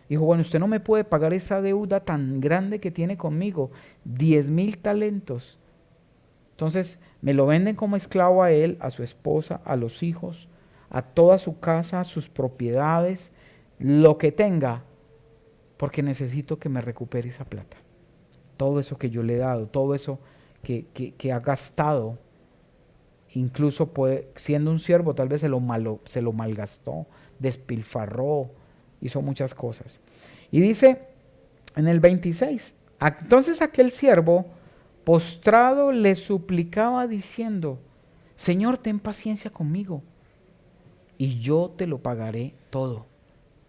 dijo, bueno, usted no me puede pagar esa deuda tan grande que tiene conmigo, 10,000 talentos. Entonces me lo venden como esclavo a él, a su esposa, a los hijos, a toda su casa, sus propiedades, lo que tenga, porque necesito que me recupere esa plata. Todo eso que yo le he dado, todo eso que ha gastado, incluso siendo un siervo, tal vez se lo malgastó, despilfarró, hizo muchas cosas. Y dice en el 26, entonces aquel siervo postrado le suplicaba diciendo, Señor, ten paciencia conmigo y yo te lo pagaré todo.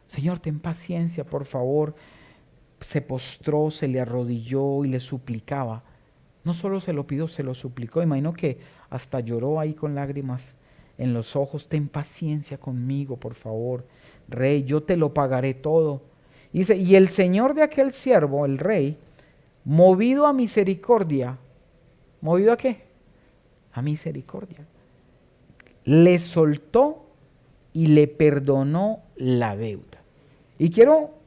Señor, ten paciencia, por favor. Se postró, se le arrodilló y le suplicaba. No solo se lo pidió, se lo suplicó. Imagino que hasta lloró ahí con lágrimas en los ojos. Ten paciencia conmigo, por favor. Rey, yo te lo pagaré todo. Dice, y el señor de aquel siervo, el rey, movido a misericordia, ¿movido a qué? A misericordia. Le soltó y le perdonó la deuda. Y quiero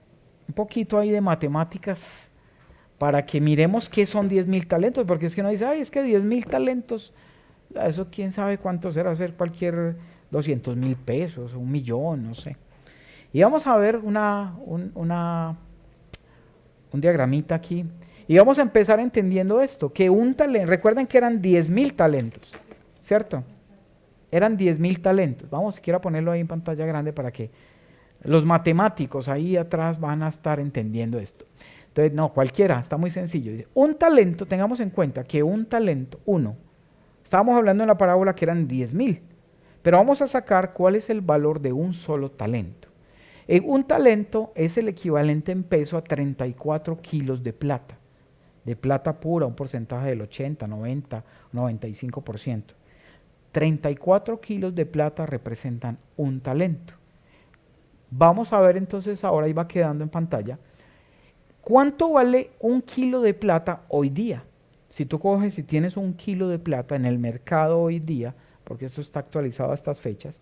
un poquito ahí de matemáticas para que miremos qué son 10,000 talentos, porque es que uno dice, ay, es que 10,000 talentos, eso quién sabe cuánto será, hacer cualquier 200,000 pesos, 1,000,000, no sé. Y vamos a ver un diagramita aquí, y vamos a empezar entendiendo esto, que un talento, recuerden que eran 10,000 talentos, ¿cierto? Eran 10,000 talentos. Vamos, quiero ponerlo ahí en pantalla grande para que los matemáticos ahí atrás van a estar entendiendo esto. Entonces, no, cualquiera, está muy sencillo. Un talento, tengamos en cuenta que un talento, estábamos hablando en la parábola que eran 10,000, pero vamos a sacar cuál es el valor de un solo talento. Un talento es el equivalente en peso a 34 kilos de plata pura, un porcentaje del 80, 90, 95%. 34 kilos de plata representan un talento. Vamos a ver entonces ahora, ahí va quedando en pantalla, ¿cuánto vale un kilo de plata hoy día? Si tú coges, si tienes un kilo de plata en el mercado hoy día, porque esto está actualizado a estas fechas,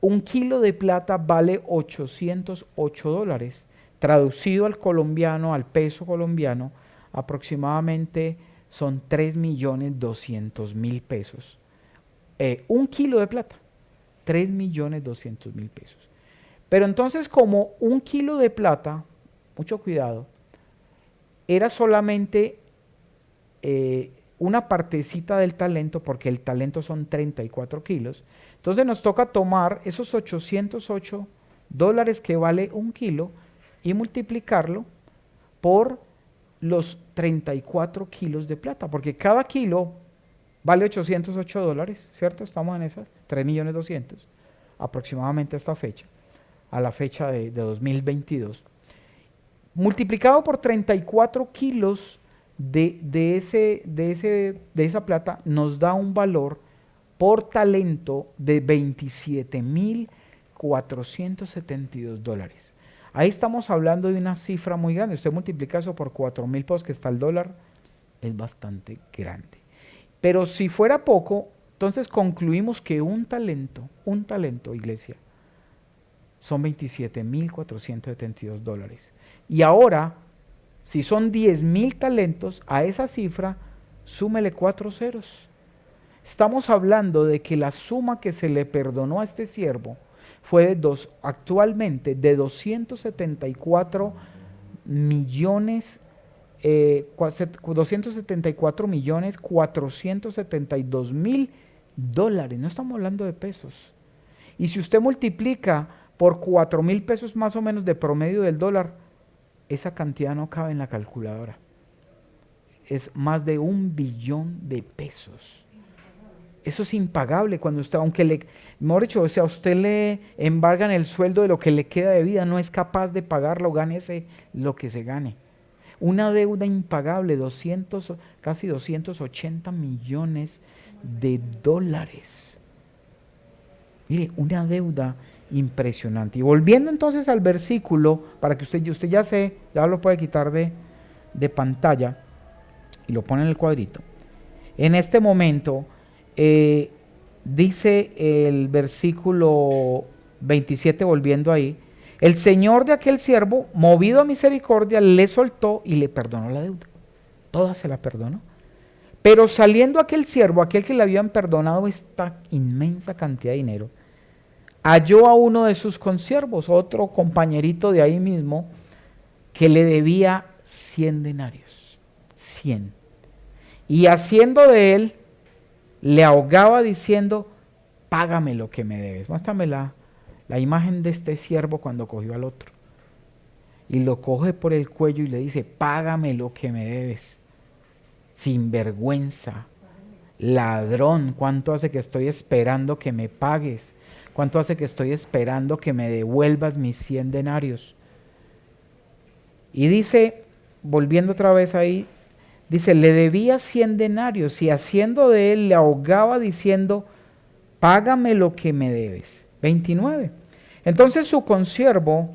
un kilo de plata vale $808, traducido al colombiano, al peso colombiano, aproximadamente son 3,200,000 pesos. Un kilo de plata, 3,200,000 pesos. Pero entonces, como un kilo de plata, mucho cuidado, era solamente una partecita del talento, porque el talento son 34 kilos, entonces nos toca tomar esos $808 que vale un kilo y multiplicarlo por los 34 kilos de plata, porque cada kilo vale $808, ¿cierto? Estamos en esas, 3,200,000 aproximadamente a esta fecha, a la fecha de 2022. Multiplicado por 34 kilos de esa plata, nos da un valor por talento de $27,472. Ahí estamos hablando de una cifra muy grande. Usted multiplica eso por 4,000 pesos que está el dólar, es bastante grande. Pero si fuera poco, entonces concluimos que un talento, iglesia, son $27,472. Y ahora, si son 10,000 talentos, a esa cifra, súmele 4 ceros. Estamos hablando de que la suma que se le perdonó a este siervo fue actualmente de 274,472,000 dólares. No estamos hablando de pesos. Y si usted multiplica por 4,000 pesos más o menos de promedio del dólar, esa cantidad no cabe en la calculadora. Es más de 1,000,000,000 de pesos. Eso es impagable cuando usted, mejor dicho, o sea, a usted le embargan el sueldo de lo que le queda de vida, no es capaz de pagarlo, gánese lo que se gane. Una deuda impagable, casi 280 millones de dólares. Mire, una deuda impresionante. Y volviendo entonces al versículo, para que usted ya lo puede quitar de pantalla y lo pone en el cuadrito. En este momento, dice el versículo 27, volviendo ahí, el señor de aquel siervo, movido a misericordia, le soltó y le perdonó la deuda. Toda se la perdonó. Pero saliendo aquel siervo, aquel que le habían perdonado esta inmensa cantidad de dinero, halló a uno de sus consiervos, otro compañerito de ahí mismo, que le debía 100 denarios. 100. Y haciendo de él, le ahogaba diciendo, págame lo que me debes. Muéstrame la imagen de este siervo cuando cogió al otro. Y lo coge por el cuello y le dice, págame lo que me debes. Sinvergüenza, ladrón, ¿cuánto hace que estoy esperando que me pagues? ¿Cuánto hace que estoy esperando que me devuelvas mis 100 denarios? Y dice, volviendo otra vez ahí, dice, le debía 100 denarios y haciendo de él le ahogaba diciendo, págame lo que me debes. 29. Entonces su consiervo,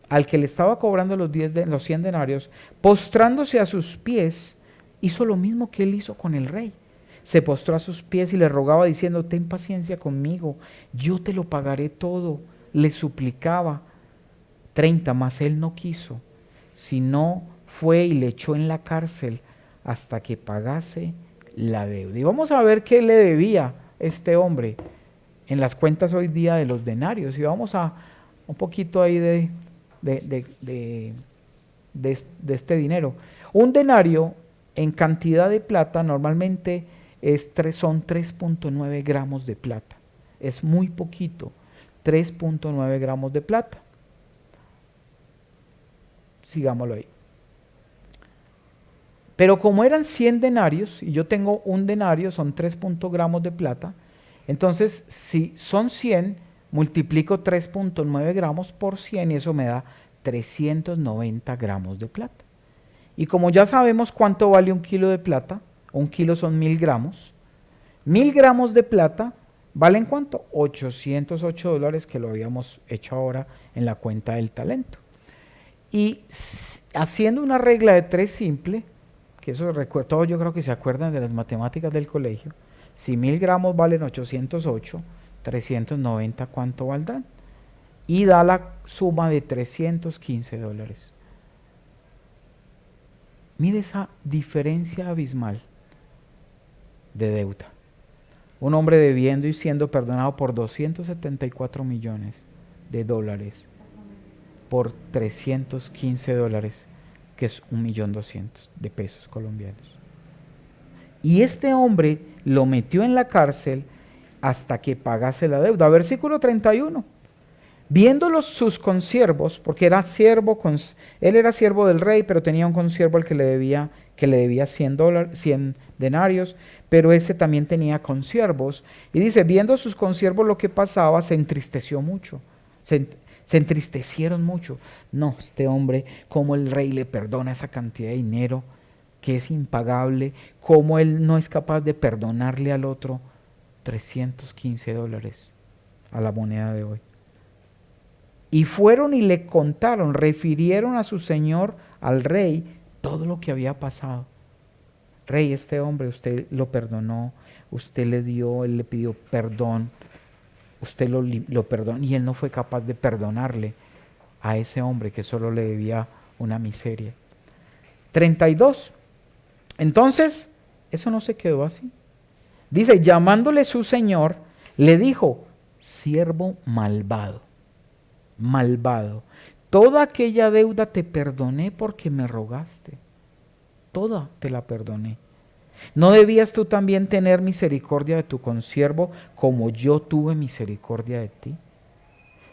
al que le estaba cobrando los 100 denarios, postrándose a sus pies, hizo lo mismo que él hizo con el rey. Se postró a sus pies y le rogaba diciendo, ten paciencia conmigo, yo te lo pagaré todo. Le suplicaba. 30, mas él no quiso, sino fue y le echó en la cárcel hasta que pagase la deuda. Y vamos a ver qué le debía este hombre en las cuentas hoy día de los denarios. Y vamos a un poquito ahí de este dinero. Un denario en cantidad de plata normalmente son 3.9 gramos de plata. Es muy poquito, 3.9 gramos de plata. Sigámoslo ahí. Pero como eran 100 denarios, y yo tengo un denario, son 3 gramos de plata, entonces si son 100, multiplico 3.9 gramos por 100 y eso me da 390 gramos de plata. Y como ya sabemos cuánto vale un kilo de plata, un kilo son 1000 gramos, 1000 gramos de plata valen ¿cuánto? $808, que lo habíamos hecho ahora en la cuenta del talento. Y haciendo una regla de 3 simple, que eso todos yo creo que se acuerdan de las matemáticas del colegio, si 1000 gramos valen 808, 390 ¿cuánto valdrán? Y da la suma de $315. Mire esa diferencia abismal de deuda. Un hombre debiendo y siendo perdonado por 274 millones de dólares por $315, que es 1.200.000 de pesos colombianos. Y este hombre lo metió en la cárcel hasta que pagase la deuda. Versículo 31. Viéndolos sus consiervos, porque era siervo, él era siervo del rey, pero tenía un consiervo al que le debía 100 denarios, pero ese también tenía consiervos. Y dice, viendo sus consiervos lo que pasaba, se entristeció mucho. Se entristecieron mucho. No, este hombre, cómo el rey le perdona esa cantidad de dinero que es impagable, cómo él no es capaz de perdonarle al otro $315 a la moneda de hoy. Y fueron y le contaron, refirieron a su señor, al rey, todo lo que había pasado. Rey, este hombre usted lo perdonó, usted le dio, él le pidió perdón, usted lo perdonó y él no fue capaz de perdonarle a ese hombre que solo le debía una miseria. 32. Entonces, eso no se quedó así. Dice, llamándole su señor, le dijo, siervo malvado, malvado, toda aquella deuda te perdoné porque me rogaste, toda te la perdoné. ¿No debías tú también tener misericordia de tu consiervo como yo tuve misericordia de ti?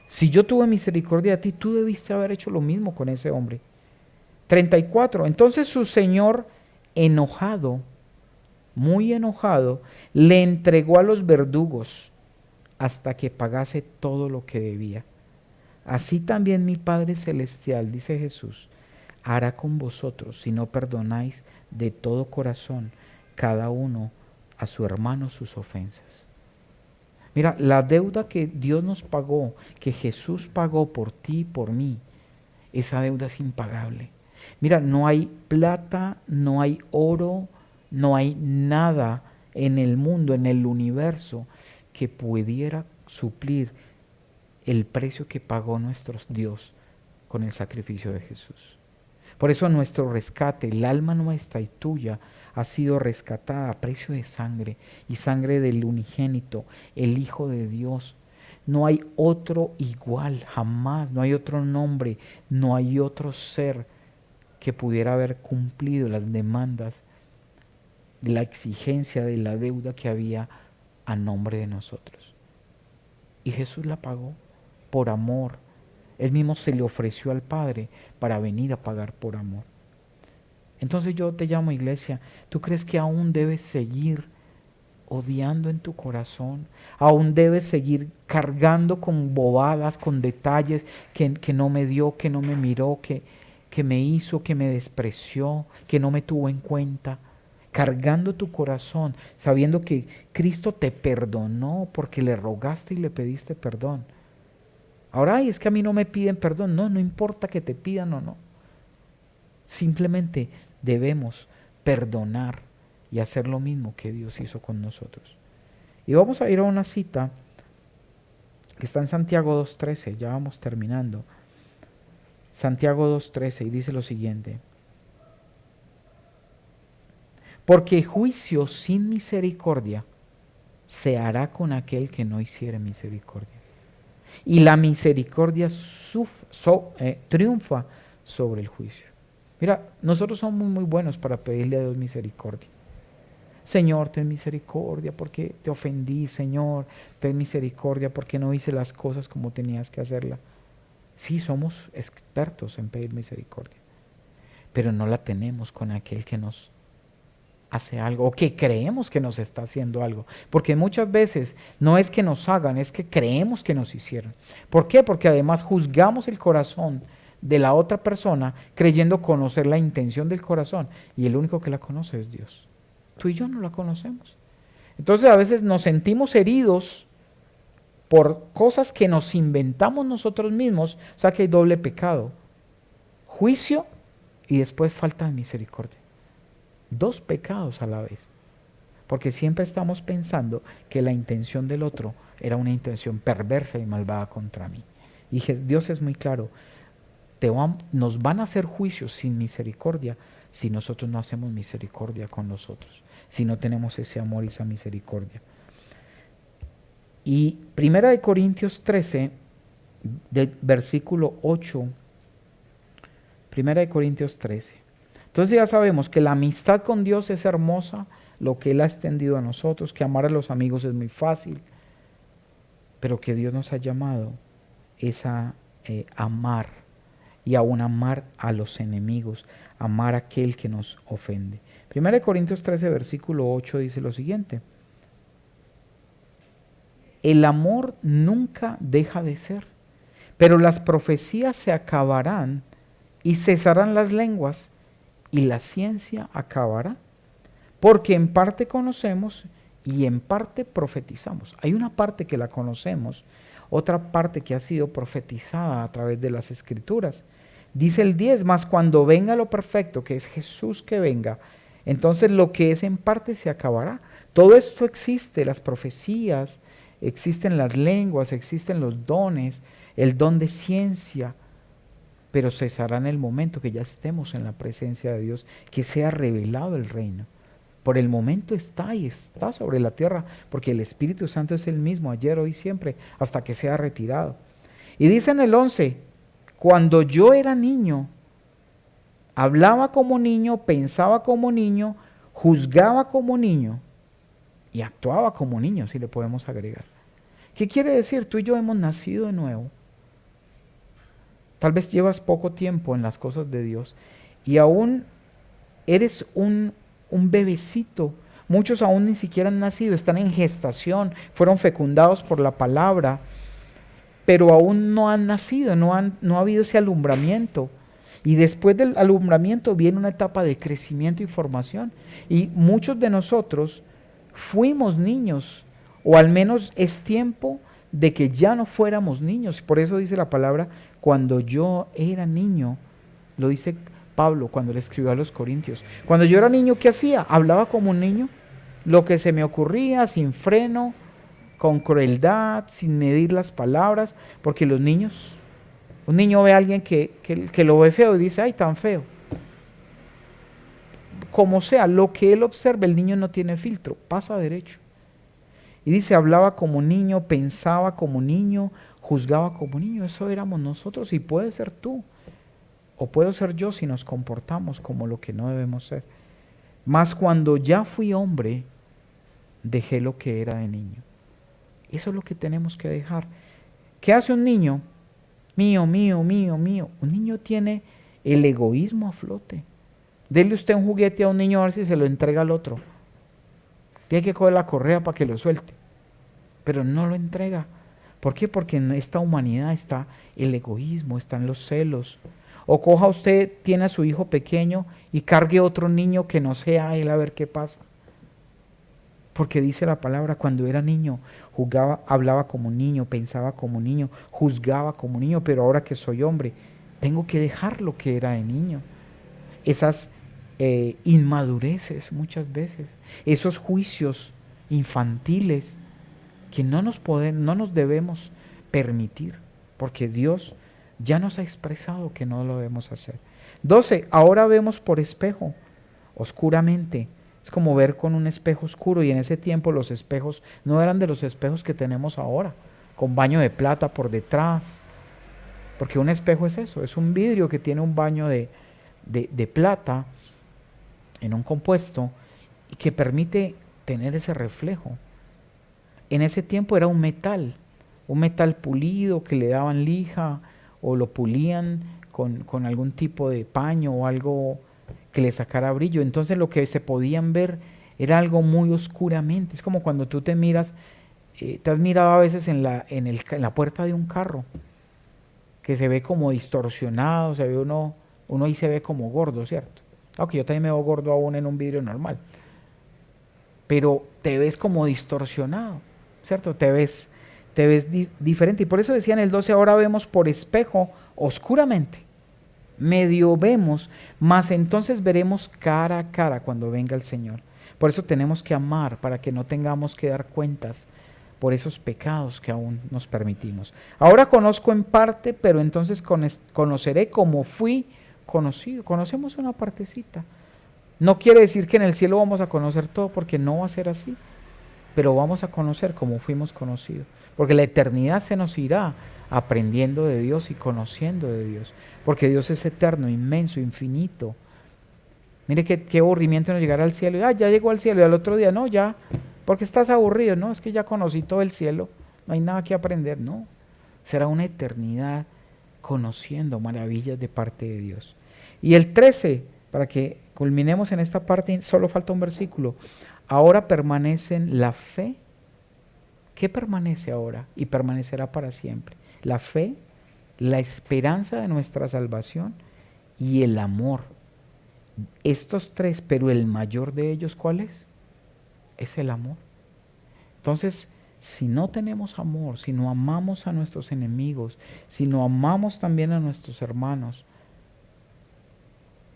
Si yo tuve misericordia de ti, tú debiste haber hecho lo mismo con ese hombre. 34. Entonces su señor, enojado, muy enojado, le entregó a los verdugos hasta que pagase todo lo que debía. Así también mi Padre Celestial, dice Jesús, hará con vosotros si no perdonáis de todo corazón cada uno a su hermano sus ofensas. Mira, la deuda que Dios nos pagó, que Jesús pagó por ti y por mí, esa deuda es impagable. Mira, no hay plata, no hay oro, no hay nada en el mundo, en el universo, que pudiera suplir el precio que pagó nuestro Dios con el sacrificio de Jesús. Por eso nuestro rescate, el alma nuestra y tuya, ha sido rescatada a precio de sangre, y sangre del unigénito, el Hijo de Dios. No hay otro igual, jamás, no hay otro nombre, no hay otro ser que pudiera haber cumplido las demandas, la exigencia de la deuda que había a nombre de nosotros. Y Jesús la pagó por amor. Él mismo se le ofreció al Padre para venir a pagar por amor. Entonces yo te llamo, iglesia, ¿tú crees que aún debes seguir odiando en tu corazón? ¿Aún debes seguir cargando con bobadas, con detalles que no me dio, que no me miró, que me hizo, que me despreció, que no me tuvo en cuenta? Cargando tu corazón, sabiendo que Cristo te perdonó porque le rogaste y le pediste perdón. Ahora, ay, es que a mí no me piden perdón. No, no importa que te pidan o no. Simplemente debemos perdonar y hacer lo mismo que Dios hizo con nosotros. Y vamos a ir a una cita que está en Santiago 2.13, ya vamos terminando. Santiago 2.13, y dice lo siguiente: porque juicio sin misericordia se hará con aquel que no hiciere misericordia. Y la misericordia triunfa sobre el juicio. Mira, nosotros somos muy buenos para pedirle a Dios misericordia. Señor, ten misericordia porque te ofendí. Señor, ten misericordia porque no hice las cosas como tenías que hacerlas. Sí, somos expertos en pedir misericordia, pero no la tenemos con aquel que nos hace algo, o que creemos que nos está haciendo algo, porque muchas veces no es que nos hagan, es que creemos que nos hicieron. ¿Por qué? Porque además juzgamos el corazón de la otra persona creyendo conocer la intención del corazón, y el único que la conoce es Dios. Tú y yo no la conocemos. Entonces a veces nos sentimos heridos por cosas que nos inventamos nosotros mismos, o sea que hay doble pecado: juicio y después falta de misericordia. Dos pecados a la vez, porque siempre estamos pensando que la intención del otro era una intención perversa y malvada contra mí. Y Dios es muy claro: nos van a hacer juicios sin misericordia si nosotros no hacemos misericordia con nosotros, si no tenemos ese amor y esa misericordia. Y 1 Corintios 13, del versículo 8, 1 Corintios 13. Entonces ya sabemos que la amistad con Dios es hermosa, lo que Él ha extendido a nosotros, que amar a los amigos es muy fácil, pero que Dios nos ha llamado es a amar, y aún amar a los enemigos, amar a aquel que nos ofende. 1 Corintios 13, versículo 8 dice lo siguiente: el amor nunca deja de ser, pero las profecías se acabarán y cesarán las lenguas, y la ciencia acabará, porque en parte conocemos y en parte profetizamos. Hay una parte que la conocemos, otra parte que ha sido profetizada a través de las Escrituras. Dice el 10, mas cuando venga lo perfecto, que es Jesús que venga, entonces lo que es en parte se acabará. Todo esto existe, las profecías, existen las lenguas, existen los dones, el don de ciencia, pero cesará en el momento que ya estemos en la presencia de Dios, que sea revelado el reino. Por el momento está y está sobre la tierra, porque el Espíritu Santo es el mismo ayer, hoy, siempre, hasta que sea retirado. Y dice en el 11, cuando yo era niño, hablaba como niño, pensaba como niño, juzgaba como niño y actuaba como niño, si le podemos agregar. ¿Qué quiere decir? Tú y yo hemos nacido de nuevo. Tal vez llevas poco tiempo en las cosas de Dios y aún eres un bebecito. Muchos aún ni siquiera han nacido, están en gestación, fueron fecundados por la palabra, pero aún no han nacido, no ha habido ese alumbramiento. Y después del alumbramiento viene una etapa de crecimiento y formación. Y muchos de nosotros fuimos niños o al menos es tiempo de que ya no fuéramos niños. Por eso dice la palabra, cuando yo era niño, lo dice Pablo cuando le escribió a los Corintios. Cuando yo era niño, ¿qué hacía? Hablaba como un niño, lo que se me ocurría, sin freno, con crueldad, sin medir las palabras, porque los niños, un niño ve a alguien que lo ve feo y dice, ay, tan feo. Como sea, lo que él observa, el niño no tiene filtro, pasa derecho. Y dice, hablaba como niño, pensaba como niño, juzgaba como niño. Eso éramos nosotros y puede ser tú. O puedo ser yo si nos comportamos como lo que no debemos ser. Mas cuando ya fui hombre, dejé lo que era de niño. Eso es lo que tenemos que dejar. ¿Qué hace un niño? Mío, mío, mío, mío. Un niño tiene el egoísmo a flote. Dele usted un juguete a un niño a ver si se lo entrega al otro. Tiene que coger la correa para que lo suelte. Pero no lo entrega. ¿Por qué? Porque en esta humanidad está el egoísmo, están los celos. O coja usted, tiene a su hijo pequeño y cargue otro niño que no sea él a ver qué pasa. Porque dice la palabra, cuando era niño, jugaba, hablaba como niño, pensaba como niño, juzgaba como niño, pero ahora que soy hombre, tengo que dejar lo que era de niño. Esas inmadureces muchas veces, esos juicios infantiles que no nos debemos permitir, porque Dios ya nos ha expresado que no lo debemos hacer. 12. Ahora vemos por espejo, oscuramente. Es como ver con un espejo oscuro, y en ese tiempo los espejos no eran de los espejos que tenemos ahora, con baño de plata por detrás, porque un espejo es eso, es un vidrio que tiene un baño de plata en un compuesto y que permite tener ese reflejo. En ese tiempo era un metal pulido que le daban lija o lo pulían con algún tipo de paño o algo que le sacara brillo. Entonces lo que se podían ver era algo muy oscuramente. Es como cuando tú te miras, te has mirado a veces en la puerta de un carro, que se ve como distorsionado, se ve uno ahí se ve como gordo, ¿cierto? Aunque yo también me veo gordo aún en un vidrio normal. Pero te ves como distorsionado, ¿cierto? Te ves diferente. Y por eso decía en el 12, ahora vemos por espejo oscuramente. Medio vemos, mas entonces veremos cara a cara cuando venga el Señor. Por eso tenemos que amar, para que no tengamos que dar cuentas por esos pecados que aún nos permitimos. Ahora conozco en parte, pero entonces conoceré como fui conocido. Conocemos una partecita. No quiere decir que en el cielo vamos a conocer todo, porque no va a ser así, pero vamos a conocer como fuimos conocidos, porque la eternidad se nos irá aprendiendo de Dios y conociendo de Dios, porque Dios es eterno, inmenso, infinito. Mire qué aburrimiento no llegar al cielo, y ya llegó al cielo, y al otro día, no, ya, porque estás aburrido, no, es que ya conocí todo el cielo, no hay nada que aprender, no, será una eternidad conociendo maravillas de parte de Dios. Y el 13, para que culminemos en esta parte, solo falta un versículo. Ahora permanecen la fe. ¿Qué permanece ahora? Y permanecerá para siempre. La fe, la esperanza de nuestra salvación y el amor. Estos tres, pero el mayor de ellos, ¿cuál es? Es el amor. Entonces, si no tenemos amor, si no amamos a nuestros enemigos, si no amamos también a nuestros hermanos,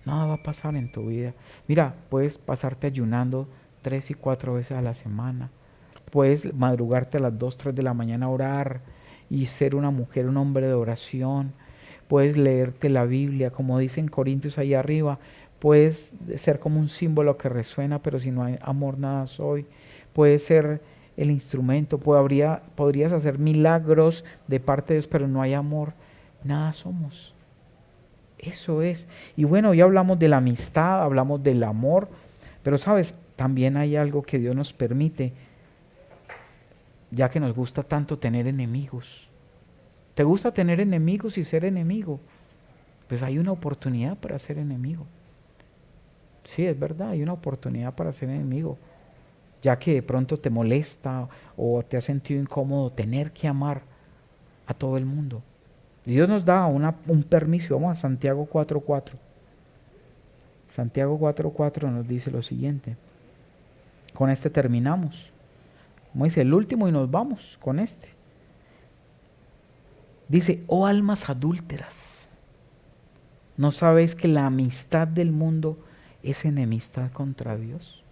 nada va a pasar en tu vida. Mira, puedes pasarte ayunando 3 y 4 veces a la semana. Puedes madrugarte a las 2, 3 de la mañana a orar y ser una mujer, un hombre de oración. Puedes leerte la Biblia, como dicen Corintios ahí arriba. Puedes ser como un símbolo que resuena, pero si no hay amor, nada soy. Puedes ser el instrumento, podrías hacer milagros de parte de Dios, pero no hay amor, nada somos. Eso es. Y bueno, ya hablamos de la amistad, hablamos del amor, pero sabes, también hay algo que Dios nos permite, ya que nos gusta tanto tener enemigos. ¿Te gusta tener enemigos y ser enemigo? Pues hay una oportunidad para ser enemigo. Sí, es verdad, hay una oportunidad para ser enemigo, ya que de pronto te molesta o te has sentido incómodo tener que amar a todo el mundo. Dios nos da un permiso. Vamos a Santiago 4:4. Santiago 4:4 nos dice lo siguiente. Con este terminamos. como dice, el último y nos vamos con este. Dice, oh almas adúlteras, ¿no sabéis que la amistad del mundo es enemistad contra Dios?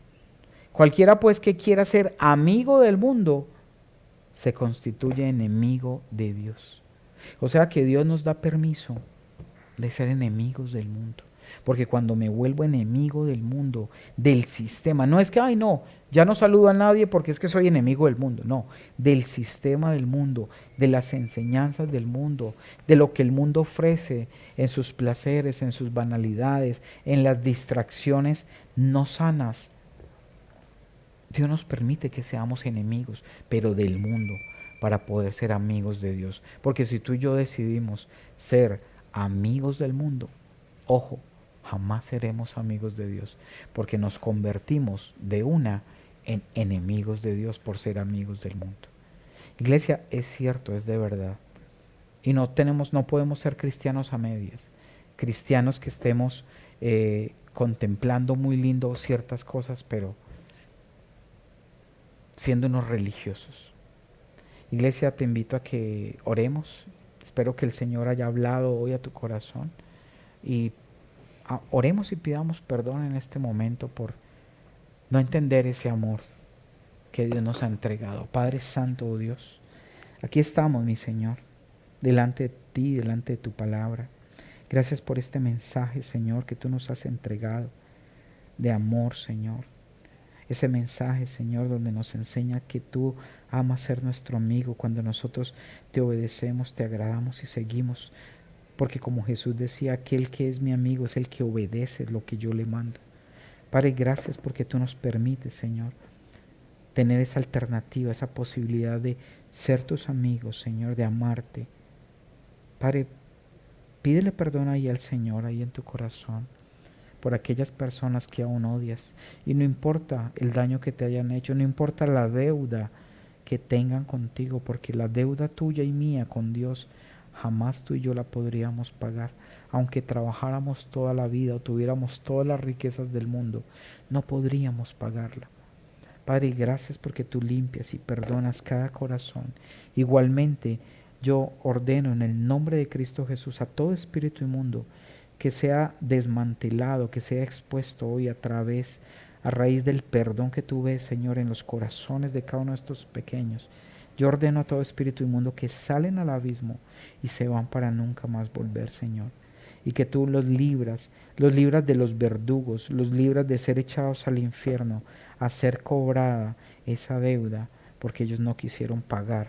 Cualquiera pues que quiera ser amigo del mundo, se constituye enemigo de Dios. O sea que Dios nos da permiso de ser enemigos del mundo. Porque cuando me vuelvo enemigo del mundo, del sistema, no es que, ay no, ya no saludo a nadie porque es que soy enemigo del mundo, no, del sistema del mundo, de las enseñanzas del mundo, de lo que el mundo ofrece en sus placeres, en sus banalidades, en las distracciones no sanas. Dios nos permite que seamos enemigos, pero del mundo, para poder ser amigos de Dios. Porque si tú y yo decidimos ser amigos del mundo, ojo, jamás seremos amigos de Dios, porque nos convertimos de una en enemigos de Dios por ser amigos del mundo. Iglesia, es cierto, es de verdad. Y no podemos ser cristianos a medias. Cristianos que estemos contemplando muy lindo ciertas cosas, pero siendo unos religiosos. Iglesia, te invito a que oremos. Espero que el Señor haya hablado hoy a tu corazón y oremos y pidamos perdón en este momento por no entender ese amor que Dios nos ha entregado. Padre Santo, oh Dios, aquí estamos, mi Señor, delante de ti, delante de tu palabra. Gracias por este mensaje, Señor, que tú nos has entregado de amor, Señor. Ese mensaje, Señor, donde nos enseña que tú amas ser nuestro amigo cuando nosotros te obedecemos, te agradamos y seguimos. Porque como Jesús decía, aquel que es mi amigo es el que obedece lo que yo le mando. Padre, gracias porque tú nos permites, Señor, tener esa alternativa, esa posibilidad de ser tus amigos, Señor, de amarte. Padre, pídele perdón ahí al Señor, ahí en tu corazón, por aquellas personas que aún odias. Y no importa el daño que te hayan hecho, no importa la deuda que tengan contigo, porque la deuda tuya y mía con Dios, jamás tú y yo la podríamos pagar. Aunque trabajáramos toda la vida o tuviéramos todas las riquezas del mundo, no podríamos pagarla. Padre, gracias porque tú limpias y perdonas cada corazón. Igualmente, yo ordeno en el nombre de Cristo Jesús a todo espíritu inmundo que sea desmantelado, que sea expuesto hoy a raíz del perdón que tú ves, Señor, en los corazones de cada uno de estos pequeños. Yo ordeno a todo espíritu inmundo que salen al abismo y se van para nunca más volver, Señor. Y que tú los libras de los verdugos, los libras de ser echados al infierno, a ser cobrada esa deuda, porque ellos no quisieron pagar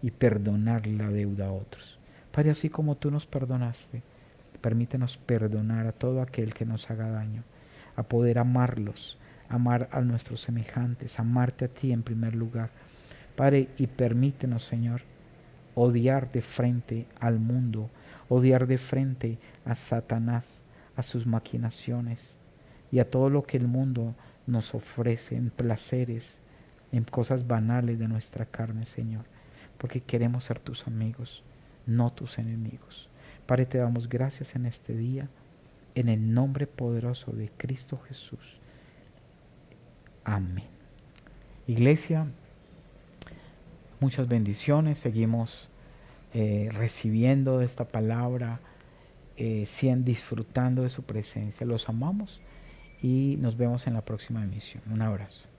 y perdonar la deuda a otros. Padre, así como tú nos perdonaste, permítenos perdonar a todo aquel que nos haga daño, a poder amarlos, amar a nuestros semejantes, amarte a ti en primer lugar. Padre, y permítenos, Señor, odiar de frente al mundo, odiar de frente a Satanás, a sus maquinaciones y a todo lo que el mundo nos ofrece en placeres, en cosas banales de nuestra carne, Señor, porque queremos ser tus amigos, no tus enemigos. Padre, te damos gracias en este día, en el nombre poderoso de Cristo Jesús. Amén. Iglesia, muchas bendiciones, seguimos recibiendo de esta palabra, disfrutando de su presencia. Los amamos y nos vemos en la próxima emisión. Un abrazo.